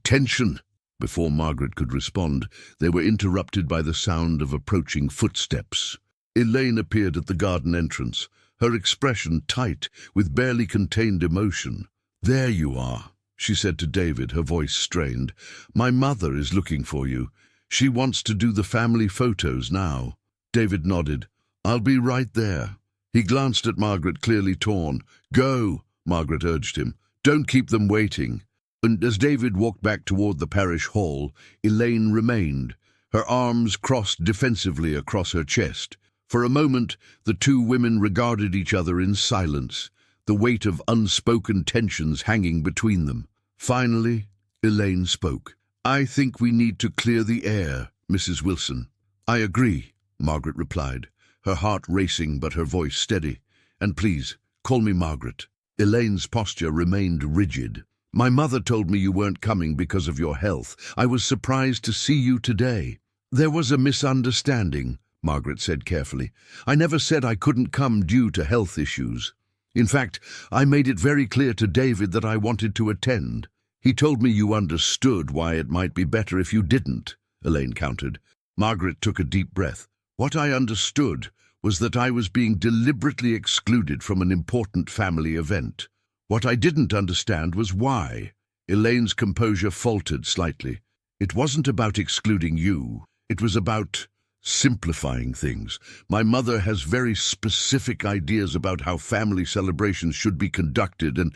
tension." Before Margaret could respond, they were interrupted by the sound of approaching footsteps. Elaine appeared at the garden entrance, her expression tight, with barely contained emotion. "There you are," she said to David, her voice strained. "My mother is looking for you. She wants to do the family photos now." David nodded. "I'll be right there." He glanced at Margaret, clearly torn. "Go," Margaret urged him. "Don't keep them waiting." And as David walked back toward the parish hall, Elaine remained, her arms crossed defensively across her chest. For a moment, the two women regarded each other in silence, the weight of unspoken tensions hanging between them. Finally, Elaine spoke. "I think we need to clear the air, Mrs. Wilson." "I agree," Margaret replied, her heart racing but her voice steady. "And please, call me Margaret." Elaine's posture remained rigid. "My mother told me you weren't coming because of your health. I was surprised to see you today." "There was a misunderstanding," Margaret said carefully. "I never said I couldn't come due to health issues. In fact, I made it very clear to David that I wanted to attend. He told me you understood why it might be better if you didn't," Elaine countered. Margaret took a deep breath. "What I understood was that I was being deliberately excluded from an important family event. What I didn't understand was why." Elaine's composure faltered slightly. "It wasn't about excluding you. It was about simplifying things. My mother has very specific ideas about how family celebrations should be conducted, and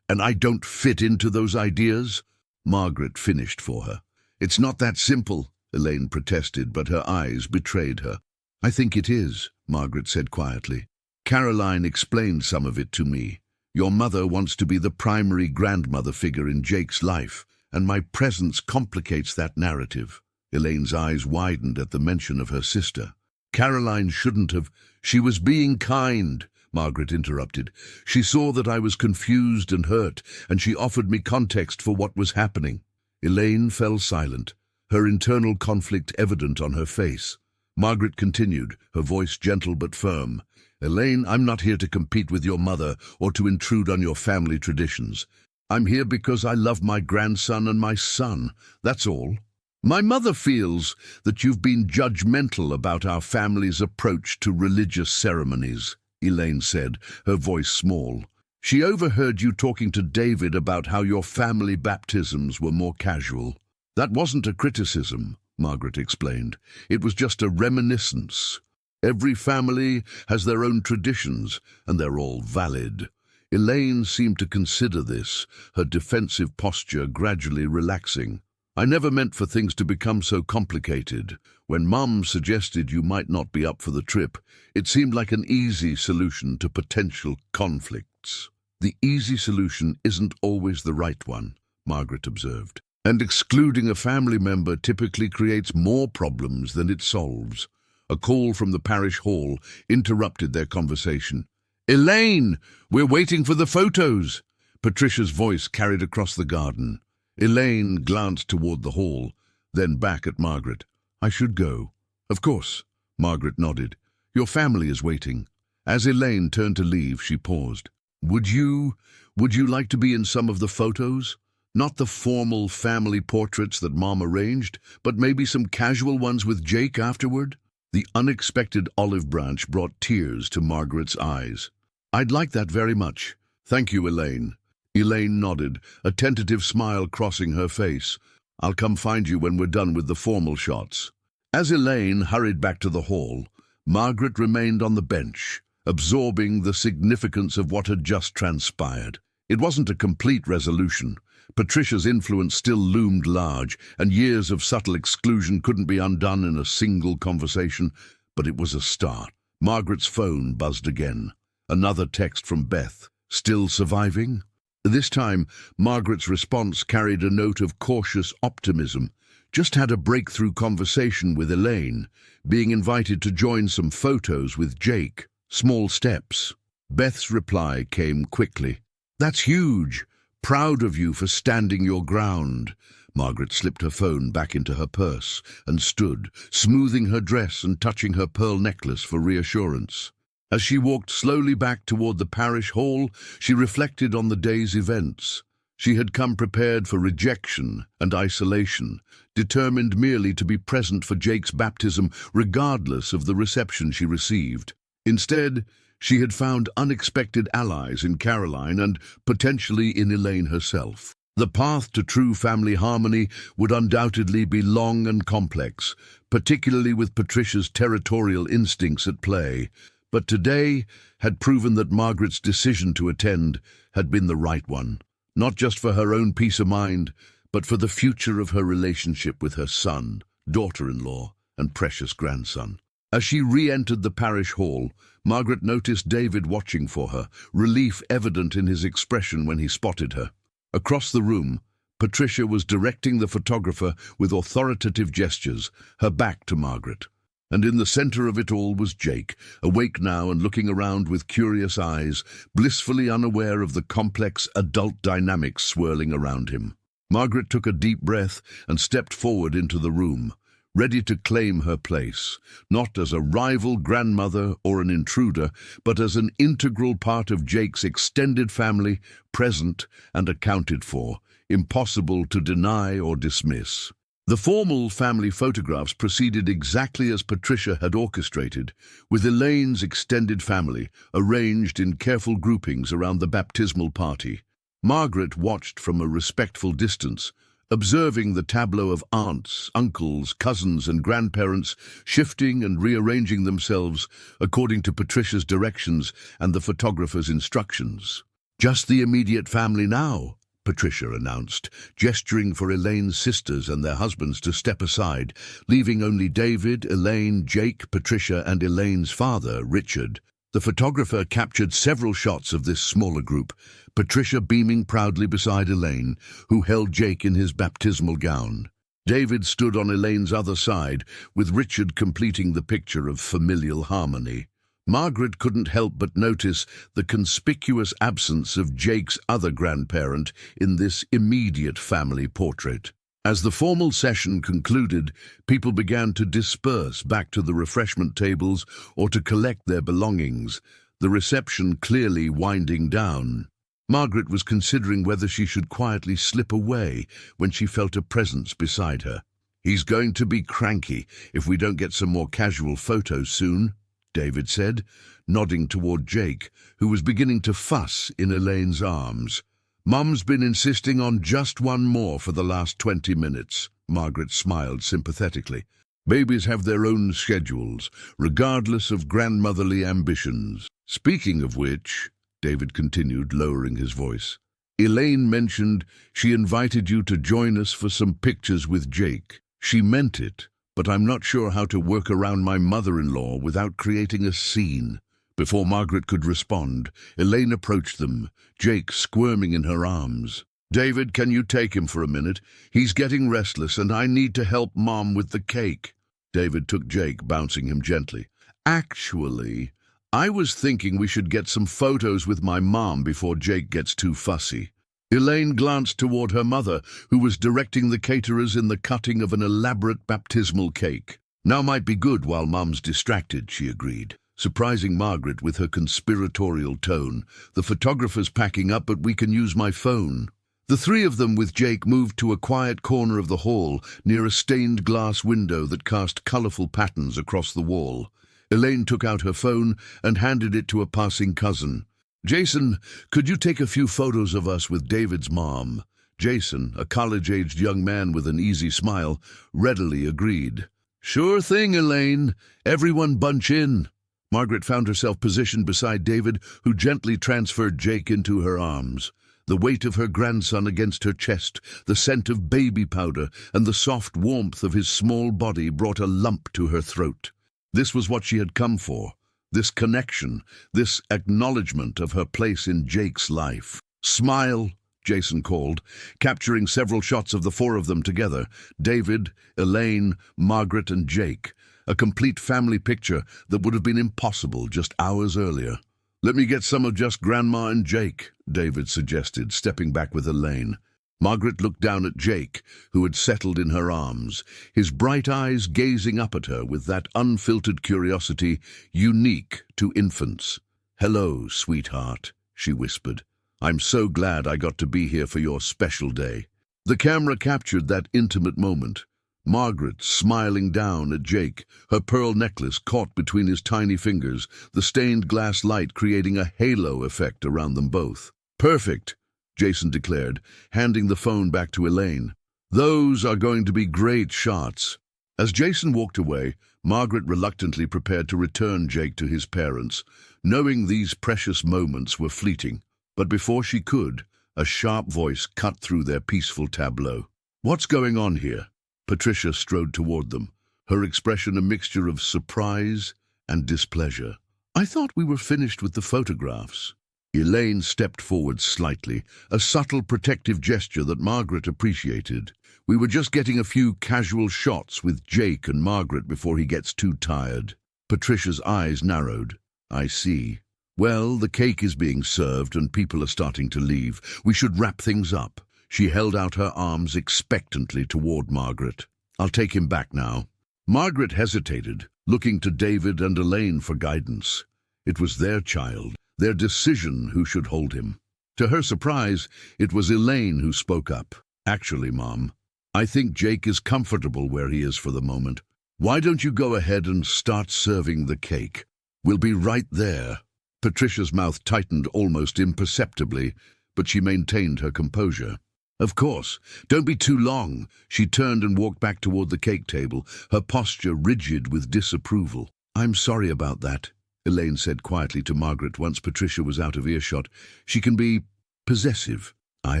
I don't fit into those ideas." Margaret finished for her. "It's not that simple," Elaine protested, but her eyes betrayed her. "I think it is," Margaret said quietly. "Caroline explained some of it to me. Your mother wants to be the primary grandmother figure in Jake's life, and my presence complicates that narrative." Elaine's eyes widened at the mention of her sister. "Caroline shouldn't have—" "She was being kind," Margaret interrupted. "She saw that I was confused and hurt, and she offered me context for what was happening." Elaine fell silent, her internal conflict evident on her face. Margaret continued, her voice gentle but firm. "Elaine, I'm not here to compete with your mother or to intrude on your family traditions. I'm here because I love my grandson and my son, that's all. My mother feels that you've been judgmental about our family's approach to religious ceremonies," Elaine said, her voice small. "She overheard you talking to David about how your family baptisms were more casual." "That wasn't a criticism," Margaret explained. "It was just a reminiscence. Every family has their own traditions, and they're all valid." Elaine seemed to consider this, her defensive posture gradually relaxing. "I never meant for things to become so complicated. When Mum suggested you might not be up for the trip, it seemed like an easy solution to potential conflicts." "The easy solution isn't always the right one," Margaret observed. "And excluding a family member typically creates more problems than it solves." A call from the parish hall interrupted their conversation. "Elaine, we're waiting for the photos!" Patricia's voice carried across the garden. Elaine glanced toward the hall, then back at Margaret. "I should go." "Of course," Margaret nodded. "Your family is waiting." As Elaine turned to leave, she paused. Would you like to be in some of the photos? Not the formal family portraits that Mom arranged, but maybe some casual ones with Jake afterward?" The unexpected olive branch brought tears to Margaret's eyes. "I'd like that very much. Thank you, Elaine." Elaine nodded, a tentative smile crossing her face. "I'll come find you when we're done with the formal shots." As Elaine hurried back to the hall, Margaret remained on the bench, absorbing the significance of what had just transpired. It wasn't a complete resolution. Patricia's influence still loomed large, and years of subtle exclusion couldn't be undone in a single conversation, but it was a start. Margaret's phone buzzed again. Another text from Beth. "Still surviving?" This time, Margaret's response carried a note of cautious optimism. "Just had a breakthrough conversation with Elaine, being invited to join some photos with Jake. Small steps." Beth's reply came quickly. "That's huge. Proud of you for standing your ground." Margaret slipped her phone back into her purse and stood, smoothing her dress and touching her pearl necklace for reassurance. As she walked slowly back toward the parish hall, she reflected on the day's events. She had come prepared for rejection and isolation, determined merely to be present for Jake's baptism regardless of the reception she received. Instead, she had found unexpected allies in Caroline and potentially in Elaine herself. The path to true family harmony would undoubtedly be long and complex, particularly with Patricia's territorial instincts at play. But today had proven that Margaret's decision to attend had been the right one, not just for her own peace of mind, but for the future of her relationship with her son, daughter-in-law, and precious grandson. As she re-entered the parish hall, Margaret noticed David watching for her, relief evident in his expression when he spotted her. Across the room, Patricia was directing the photographer with authoritative gestures, her back to Margaret. And in the center of it all was Jake, awake now and looking around with curious eyes, blissfully unaware of the complex adult dynamics swirling around him. Margaret took a deep breath and stepped forward into the room, ready to claim her place, not as a rival grandmother or an intruder, but as an integral part of Jake's extended family, present and accounted for, impossible to deny or dismiss. The formal family photographs proceeded exactly as Patricia had orchestrated, with Elaine's extended family arranged in careful groupings around the baptismal party. Margaret watched from a respectful distance, observing the tableau of aunts, uncles, cousins, and grandparents shifting and rearranging themselves according to Patricia's directions and the photographer's instructions. "Just the immediate family now," Patricia announced, gesturing for Elaine's sisters and their husbands to step aside, leaving only David, Elaine, Jake, Patricia, and Elaine's father, Richard. The photographer captured several shots of this smaller group, Patricia beaming proudly beside Elaine, who held Jake in his baptismal gown. David stood on Elaine's other side, with Richard completing the picture of familial harmony. Margaret couldn't help but notice the conspicuous absence of Jake's other grandparent in this immediate family portrait. As the formal session concluded, people began to disperse back to the refreshment tables or to collect their belongings, the reception clearly winding down. Margaret was considering whether she should quietly slip away when she felt a presence beside her. "He's going to be cranky if we don't get some more casual photos soon," David said, nodding toward Jake, who was beginning to fuss in Elaine's arms. "Mum's been insisting on just one more for the last 20 minutes, Margaret smiled sympathetically. "Babies have their own schedules, regardless of grandmotherly ambitions. Speaking of which," David continued, lowering his voice, "Elaine mentioned she invited you to join us for some pictures with Jake. She meant it, but I'm not sure how to work around my mother-in-law without creating a scene." Before Margaret could respond, Elaine approached them, Jake squirming in her arms. "David, can you take him for a minute? He's getting restless and I need to help Mom with the cake." David took Jake, bouncing him gently. "Actually, I was thinking we should get some photos with my mom before Jake gets too fussy." Elaine glanced toward her mother, who was directing the caterers in the cutting of an elaborate baptismal cake. "Now might be good while Mom's distracted," she agreed, surprising Margaret with her conspiratorial tone. "The photographer's packing up, but we can use my phone." The three of them with Jake moved to a quiet corner of the hall near a stained glass window that cast colorful patterns across the wall. Elaine took out her phone and handed it to a passing cousin. "Jason, could you take a few photos of us with David's mom?" Jason, a college-aged young man with an easy smile, readily agreed. "Sure thing, Elaine. Everyone bunch in." Margaret found herself positioned beside David, who gently transferred Jake into her arms. The weight of her grandson against her chest, the scent of baby powder, and the soft warmth of his small body brought a lump to her throat. This was what she had come for, this connection, this acknowledgement of her place in Jake's life. "Smile," Jason called, capturing several shots of the four of them together, David, Elaine, Margaret, and Jake, a complete family picture that would have been impossible just hours earlier. "Let me get some of just Grandma and Jake," David suggested, stepping back with Elaine. Margaret looked down at Jake, who had settled in her arms, his bright eyes gazing up at her with that unfiltered curiosity unique to infants. "Hello, sweetheart," she whispered. "I'm so glad I got to be here for your special day." The camera captured that intimate moment. Margaret smiling down at Jake, her pearl necklace caught between his tiny fingers, the stained glass light creating a halo effect around them both. "Perfect," Jason declared, handing the phone back to Elaine. "Those are going to be great shots." As Jason walked away, Margaret reluctantly prepared to return Jake to his parents, knowing these precious moments were fleeting. But before she could, a sharp voice cut through their peaceful tableau. "What's going on here?" Patricia strode toward them, her expression a mixture of surprise and displeasure. "I thought we were finished with the photographs." Elaine stepped forward slightly, a subtle protective gesture that Margaret appreciated. We were just getting a few casual shots with Jake and Margaret before he gets too tired. Patricia's eyes narrowed. I see. Well, the cake is being served and people are starting to leave. We should wrap things up. She held out her arms expectantly toward Margaret. I'll take him back now. Margaret hesitated, looking to David and Elaine for guidance. It was their child, their decision who should hold him. To her surprise, it was Elaine who spoke up. Actually, Mom, I think Jake is comfortable where he is for the moment. Why don't you go ahead and start serving the cake? We'll be right there. Patricia's mouth tightened almost imperceptibly, but she maintained her composure. Of course. Don't be too long. She turned and walked back toward the cake table, her posture rigid with disapproval. I'm sorry about that, Elaine said quietly to Margaret once Patricia was out of earshot. She can be possessive. I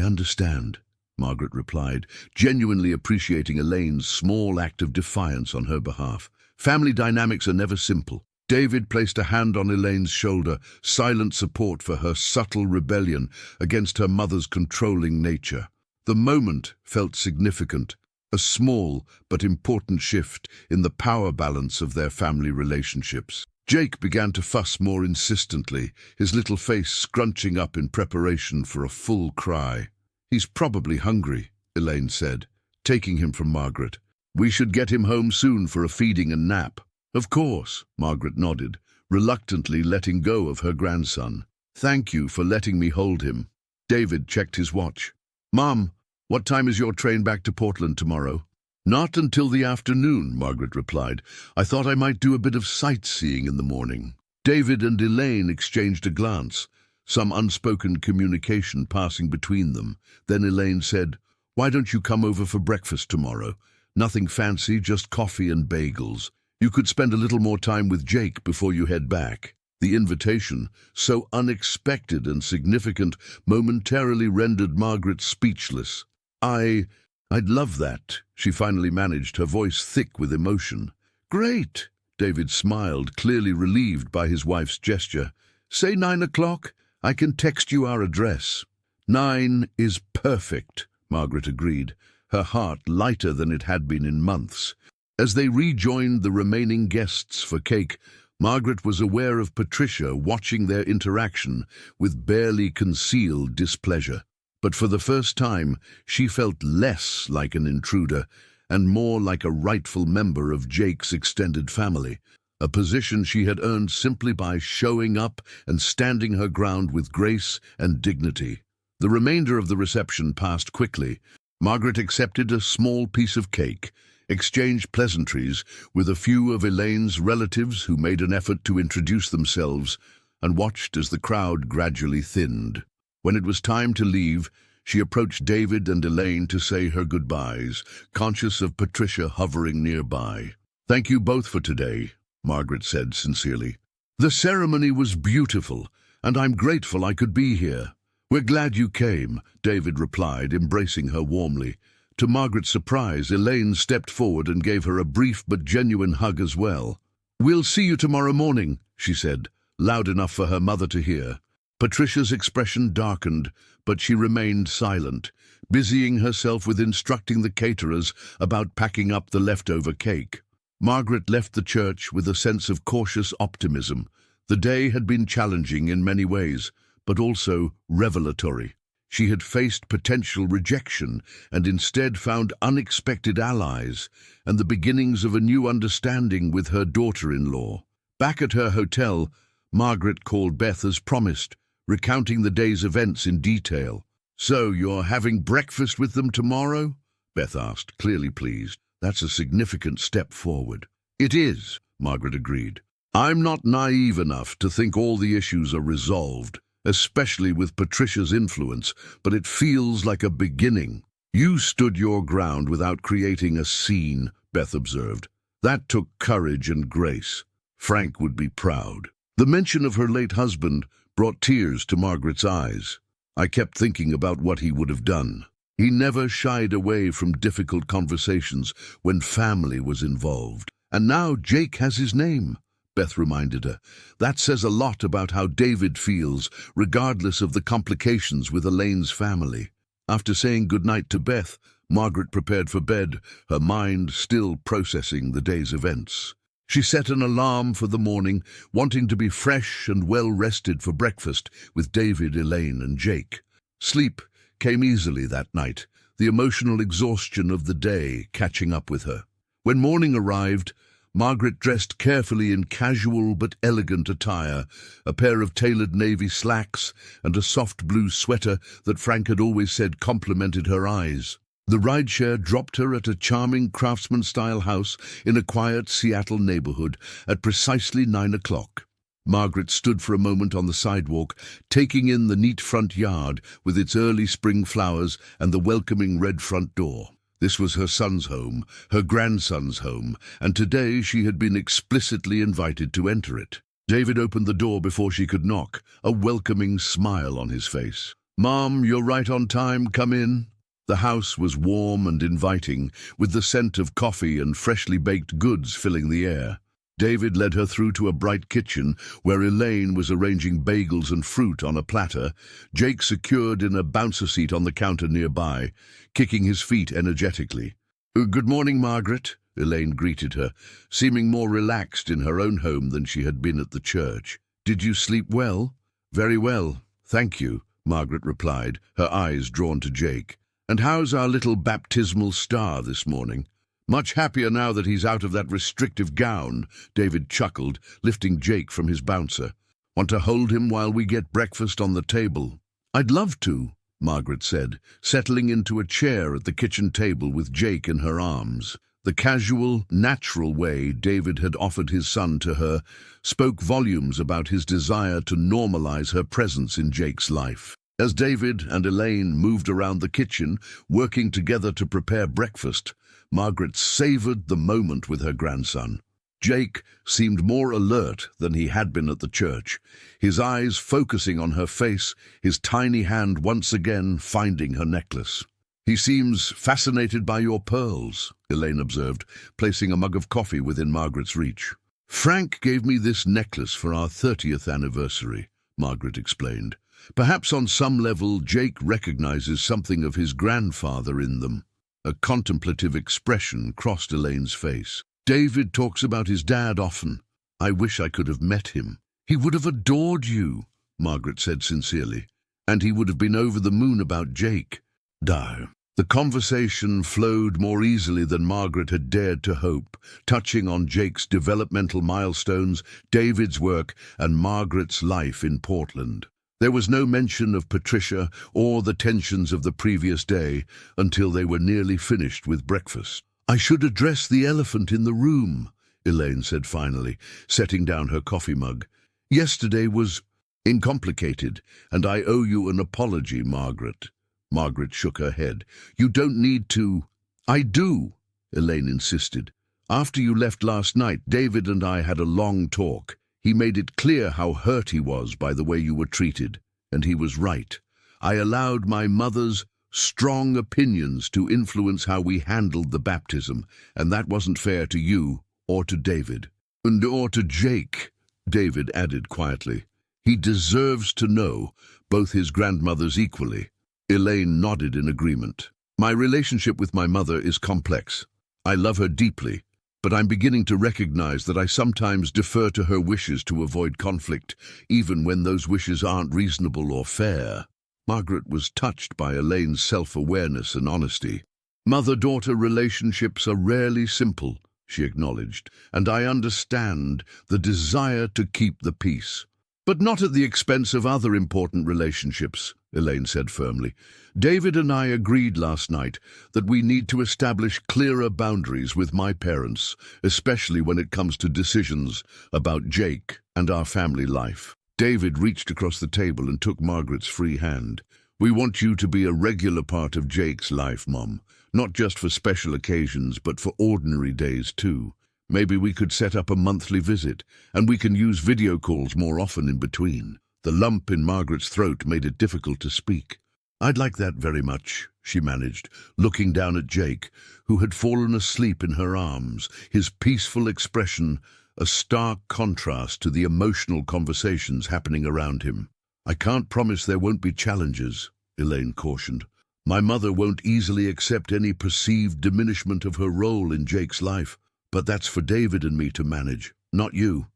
understand, Margaret replied, genuinely appreciating Elaine's small act of defiance on her behalf. Family dynamics are never simple. David placed a hand on Elaine's shoulder, silent support for her subtle rebellion against her mother's controlling nature. The moment felt significant, a small but important shift in the power balance of their family relationships. Jake began to fuss more insistently, his little face scrunching up in preparation for a full cry. He's probably hungry, Elaine said, taking him from Margaret. We should get him home soon for a feeding and nap. Of course, Margaret nodded, reluctantly letting go of her grandson. Thank you for letting me hold him. David checked his watch. Mom, what time is your train back to Portland tomorrow? Not until the afternoon, Margaret replied. I thought I might do a bit of sightseeing in the morning. David and Elaine exchanged a glance, some unspoken communication passing between them. Then Elaine said, Why don't you come over for breakfast tomorrow? Nothing fancy, just coffee and bagels. You could spend a little more time with Jake before you head back. The invitation, so unexpected and significant, momentarily rendered Margaret speechless. I'd love that, she finally managed, her voice thick with emotion. Great, David smiled, clearly relieved by his wife's gesture. Say 9 o'clock. I can text you our address. 9 is perfect, Margaret agreed, her heart lighter than it had been in months. As they rejoined the remaining guests for cake, Margaret was aware of Patricia watching their interaction with barely concealed displeasure. But for the first time, she felt less like an intruder and more like a rightful member of Jake's extended family, a position she had earned simply by showing up and standing her ground with grace and dignity. The remainder of the reception passed quickly. Margaret accepted a small piece of cake, exchanged pleasantries with a few of Elaine's relatives who made an effort to introduce themselves, and watched as the crowd gradually thinned. When it was time to leave, she approached David and Elaine to say her goodbyes, conscious of Patricia hovering nearby. Thank you both for today, Margaret said sincerely. The ceremony was beautiful, and I'm grateful I could be here. We're glad you came, David replied, embracing her warmly. To Margaret's surprise, Elaine stepped forward and gave her a brief but genuine hug as well. We'll see you tomorrow morning, she said, loud enough for her mother to hear. Patricia's expression darkened, but she remained silent, busying herself with instructing the caterers about packing up the leftover cake. Margaret left the church with a sense of cautious optimism. The day had been challenging in many ways, but also revelatory. She had faced potential rejection and instead found unexpected allies and the beginnings of a new understanding with her daughter-in-law. Back at her hotel, Margaret called Beth as promised, recounting the day's events in detail. So you're having breakfast with them tomorrow? Beth asked, clearly pleased. That's a significant step forward. It is, Margaret agreed. I'm not naive enough to think all the issues are resolved, especially with Patricia's influence, but it feels like a beginning. You stood your ground without creating a scene, Beth observed. That took courage and grace. Frank would be proud. The mention of her late husband brought tears to Margaret's eyes. I kept thinking about what he would have done. He never shied away from difficult conversations when family was involved. And now Jake has his name, Beth reminded her. That says a lot about how David feels, regardless of the complications with Elaine's family. After saying goodnight to Beth, Margaret prepared for bed, her mind still processing the day's events. She set an alarm for the morning, wanting to be fresh and well-rested for breakfast with David, Elaine, and Jake. Sleep came easily that night, the emotional exhaustion of the day catching up with her. When morning arrived, Margaret dressed carefully in casual but elegant attire, a pair of tailored navy slacks and a soft blue sweater that Frank had always said complimented her eyes. The rideshare dropped her at a charming craftsman-style house in a quiet Seattle neighborhood at precisely 9 o'clock. Margaret stood for a moment on the sidewalk, taking in the neat front yard with its early spring flowers and the welcoming red front door. This was her son's home, her grandson's home, and today she had been explicitly invited to enter it. David opened the door before she could knock, a welcoming smile on his face. "Mom, you're right on time, come in." The house was warm and inviting, with the scent of coffee and freshly baked goods filling the air. David led her through to a bright kitchen where Elaine was arranging bagels and fruit on a platter, Jake secured in a bouncer seat on the counter nearby, kicking his feet energetically. "Good morning, Margaret," Elaine greeted her, seeming more relaxed in her own home than she had been at the church. "Did you sleep well?" "Very well, thank you," Margaret replied, her eyes drawn to Jake. "And how's our little baptismal star this morning?" "Much happier now that he's out of that restrictive gown," David chuckled, lifting Jake from his bouncer. "Want to hold him while we get breakfast on the table?" "I'd love to," Margaret said, settling into a chair at the kitchen table with Jake in her arms. The casual, natural way David had offered his son to her spoke volumes about his desire to normalize her presence in Jake's life. As David and Elaine moved around the kitchen, working together to prepare breakfast, Margaret savored the moment with her grandson. Jake seemed more alert than he had been at the church, his eyes focusing on her face, his tiny hand once again finding her necklace. "He seems fascinated by your pearls," Elaine observed, placing a mug of coffee within Margaret's reach. "Frank gave me this necklace for our 30th anniversary," Margaret explained. "Perhaps on some level Jake recognizes something of his grandfather in them." A contemplative expression crossed Elaine's face. "David talks about his dad often. I wish I could have met him." "He would have adored you," Margaret said sincerely. "And he would have been over the moon about Jake." "No." The conversation flowed more easily than Margaret had dared to hope, touching on Jake's developmental milestones, David's work, and Margaret's life in Portland. There was no mention of Patricia or the tensions of the previous day until they were nearly finished with breakfast. "I should address the elephant in the room," Elaine said finally, setting down her coffee mug. "Yesterday was incomplicated, and I owe you an apology, Margaret." Margaret shook her head. "You don't need to." "I do," Elaine insisted. "After you left last night, David and I had a long talk. He made it clear how hurt he was by the way you were treated, and he was right. I allowed my mother's strong opinions to influence how we handled the baptism, and that wasn't fair to you or to David. Or to Jake," David added quietly. "He deserves to know both his grandmothers equally." Elaine nodded in agreement. "My relationship with my mother is complex. I love her deeply, but I'm beginning to recognize that I sometimes defer to her wishes to avoid conflict, even when those wishes aren't reasonable or fair." Margaret was touched by Elaine's self-awareness and honesty. "Mother-daughter relationships are rarely simple," she acknowledged, "and I understand the desire to keep the peace. But not at the expense of other important relationships," Elaine said firmly. "David and I agreed last night that we need to establish clearer boundaries with my parents, especially when it comes to decisions about Jake and our family life." David reached across the table and took Margaret's free hand. "We want you to be a regular part of Jake's life, Mom. Not just for special occasions, but for ordinary days too. Maybe we could set up a monthly visit, and we can use video calls more often in between." The lump in Margaret's throat made it difficult to speak. "I'd like that very much," she managed, looking down at Jake, who had fallen asleep in her arms, his peaceful expression a stark contrast to the emotional conversations happening around him. "I can't promise there won't be challenges," Elaine cautioned. My mother won't easily accept any perceived diminishment of her role in Jake's life, but that's for David and me to manage, not you.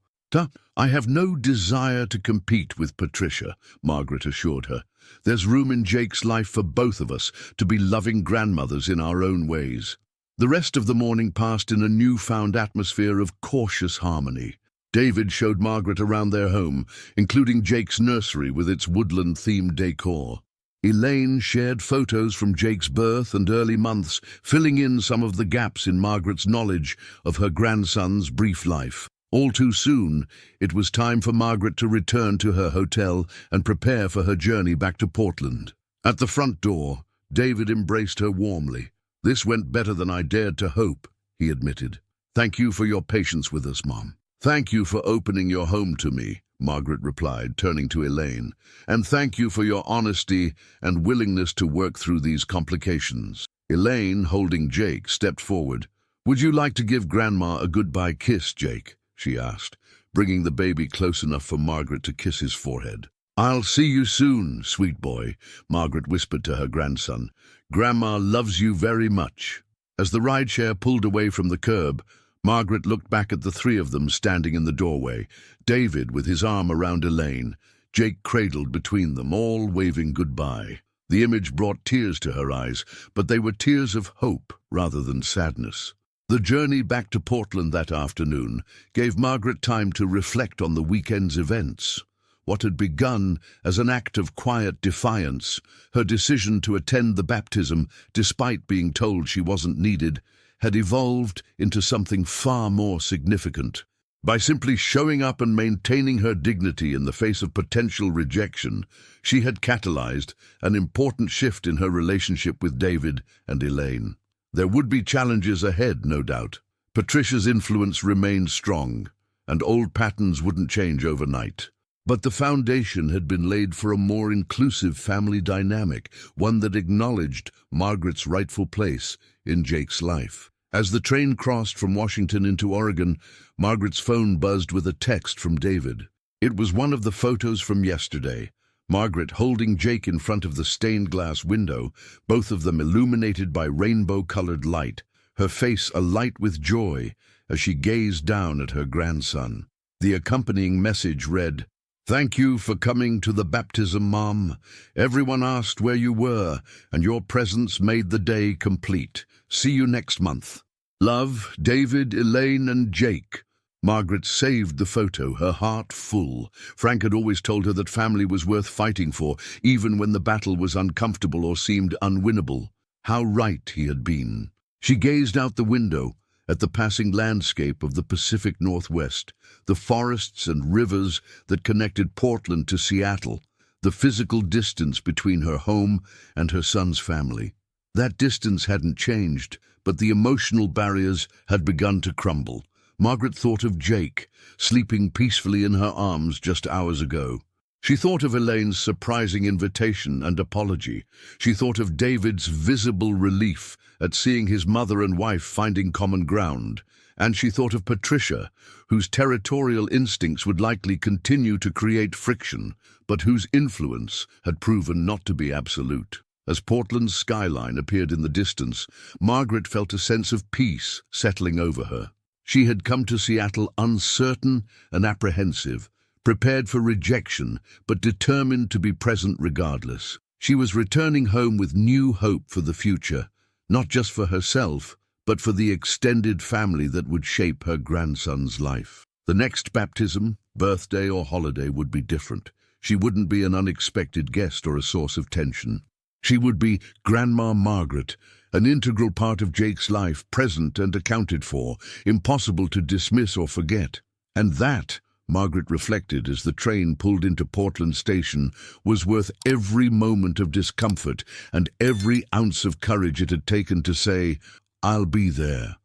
I have no desire to compete with Patricia, Margaret assured her. There's room in Jake's life for both of us to be loving grandmothers in our own ways. The rest of the morning passed in a newfound atmosphere of cautious harmony. David showed Margaret around their home, including Jake's nursery with its woodland-themed decor. Elaine shared photos from Jake's birth and early months, filling in some of the gaps in Margaret's knowledge of her grandson's brief life. All too soon, it was time for Margaret to return to her hotel and prepare for her journey back to Portland. At the front door, David embraced her warmly. "This went better than I dared to hope," he admitted. "Thank you for your patience with us, Mom." "Thank you for opening your home to me," Margaret replied, turning to Elaine. "And thank you for your honesty and willingness to work through these complications." Elaine, holding Jake, stepped forward. "Would you like to give Grandma a goodbye kiss, Jake?" she asked, bringing the baby close enough for Margaret to kiss his forehead. "I'll see you soon, sweet boy," Margaret whispered to her grandson. "Grandma loves you very much." As the rideshare pulled away from the curb, Margaret looked back at the three of them standing in the doorway, David with his arm around Elaine, Jake cradled between them, all waving goodbye. The image brought tears to her eyes, but they were tears of hope rather than sadness. The journey back to Portland that afternoon gave Margaret time to reflect on the weekend's events. What had begun as an act of quiet defiance, her decision to attend the baptism despite being told she wasn't needed, had evolved into something far more significant. By simply showing up and maintaining her dignity in the face of potential rejection, she had catalyzed an important shift in her relationship with David and Elaine. There would be challenges ahead, no doubt. Patricia's influence remained strong, and old patterns wouldn't change overnight. But the foundation had been laid for a more inclusive family dynamic, one that acknowledged Margaret's rightful place in Jake's life. As the train crossed from Washington into Oregon, Margaret's phone buzzed with a text from David. It was one of the photos from yesterday. Margaret holding Jake in front of the stained glass window, both of them illuminated by rainbow-colored light, her face alight with joy as she gazed down at her grandson. The accompanying message read, "Thank you for coming to the baptism, Mom. Everyone asked where you were, and your presence made the day complete. See you next month. Love, David, Elaine, and Jake." Margaret saved the photo, her heart full. Frank had always told her that family was worth fighting for, even when the battle was uncomfortable or seemed unwinnable. How right he had been. She gazed out the window at the passing landscape of the Pacific Northwest, the forests and rivers that connected Portland to Seattle, the physical distance between her home and her son's family. That distance hadn't changed, but the emotional barriers had begun to crumble. Margaret thought of Jake, sleeping peacefully in her arms just hours ago. She thought of Elaine's surprising invitation and apology. She thought of David's visible relief at seeing his mother and wife finding common ground. And she thought of Patricia, whose territorial instincts would likely continue to create friction, but whose influence had proven not to be absolute. As Portland's skyline appeared in the distance, Margaret felt a sense of peace settling over her. She had come to Seattle uncertain and apprehensive, prepared for rejection, but determined to be present regardless. She was returning home with new hope for the future, not just for herself, but for the extended family that would shape her grandson's life. The next baptism, birthday or holiday would be different. She wouldn't be an unexpected guest or a source of tension. She would be Grandma Margaret, an integral part of Jake's life, present and accounted for, impossible to dismiss or forget. And that, Margaret reflected as the train pulled into Portland Station, was worth every moment of discomfort and every ounce of courage it had taken to say, "I'll be there."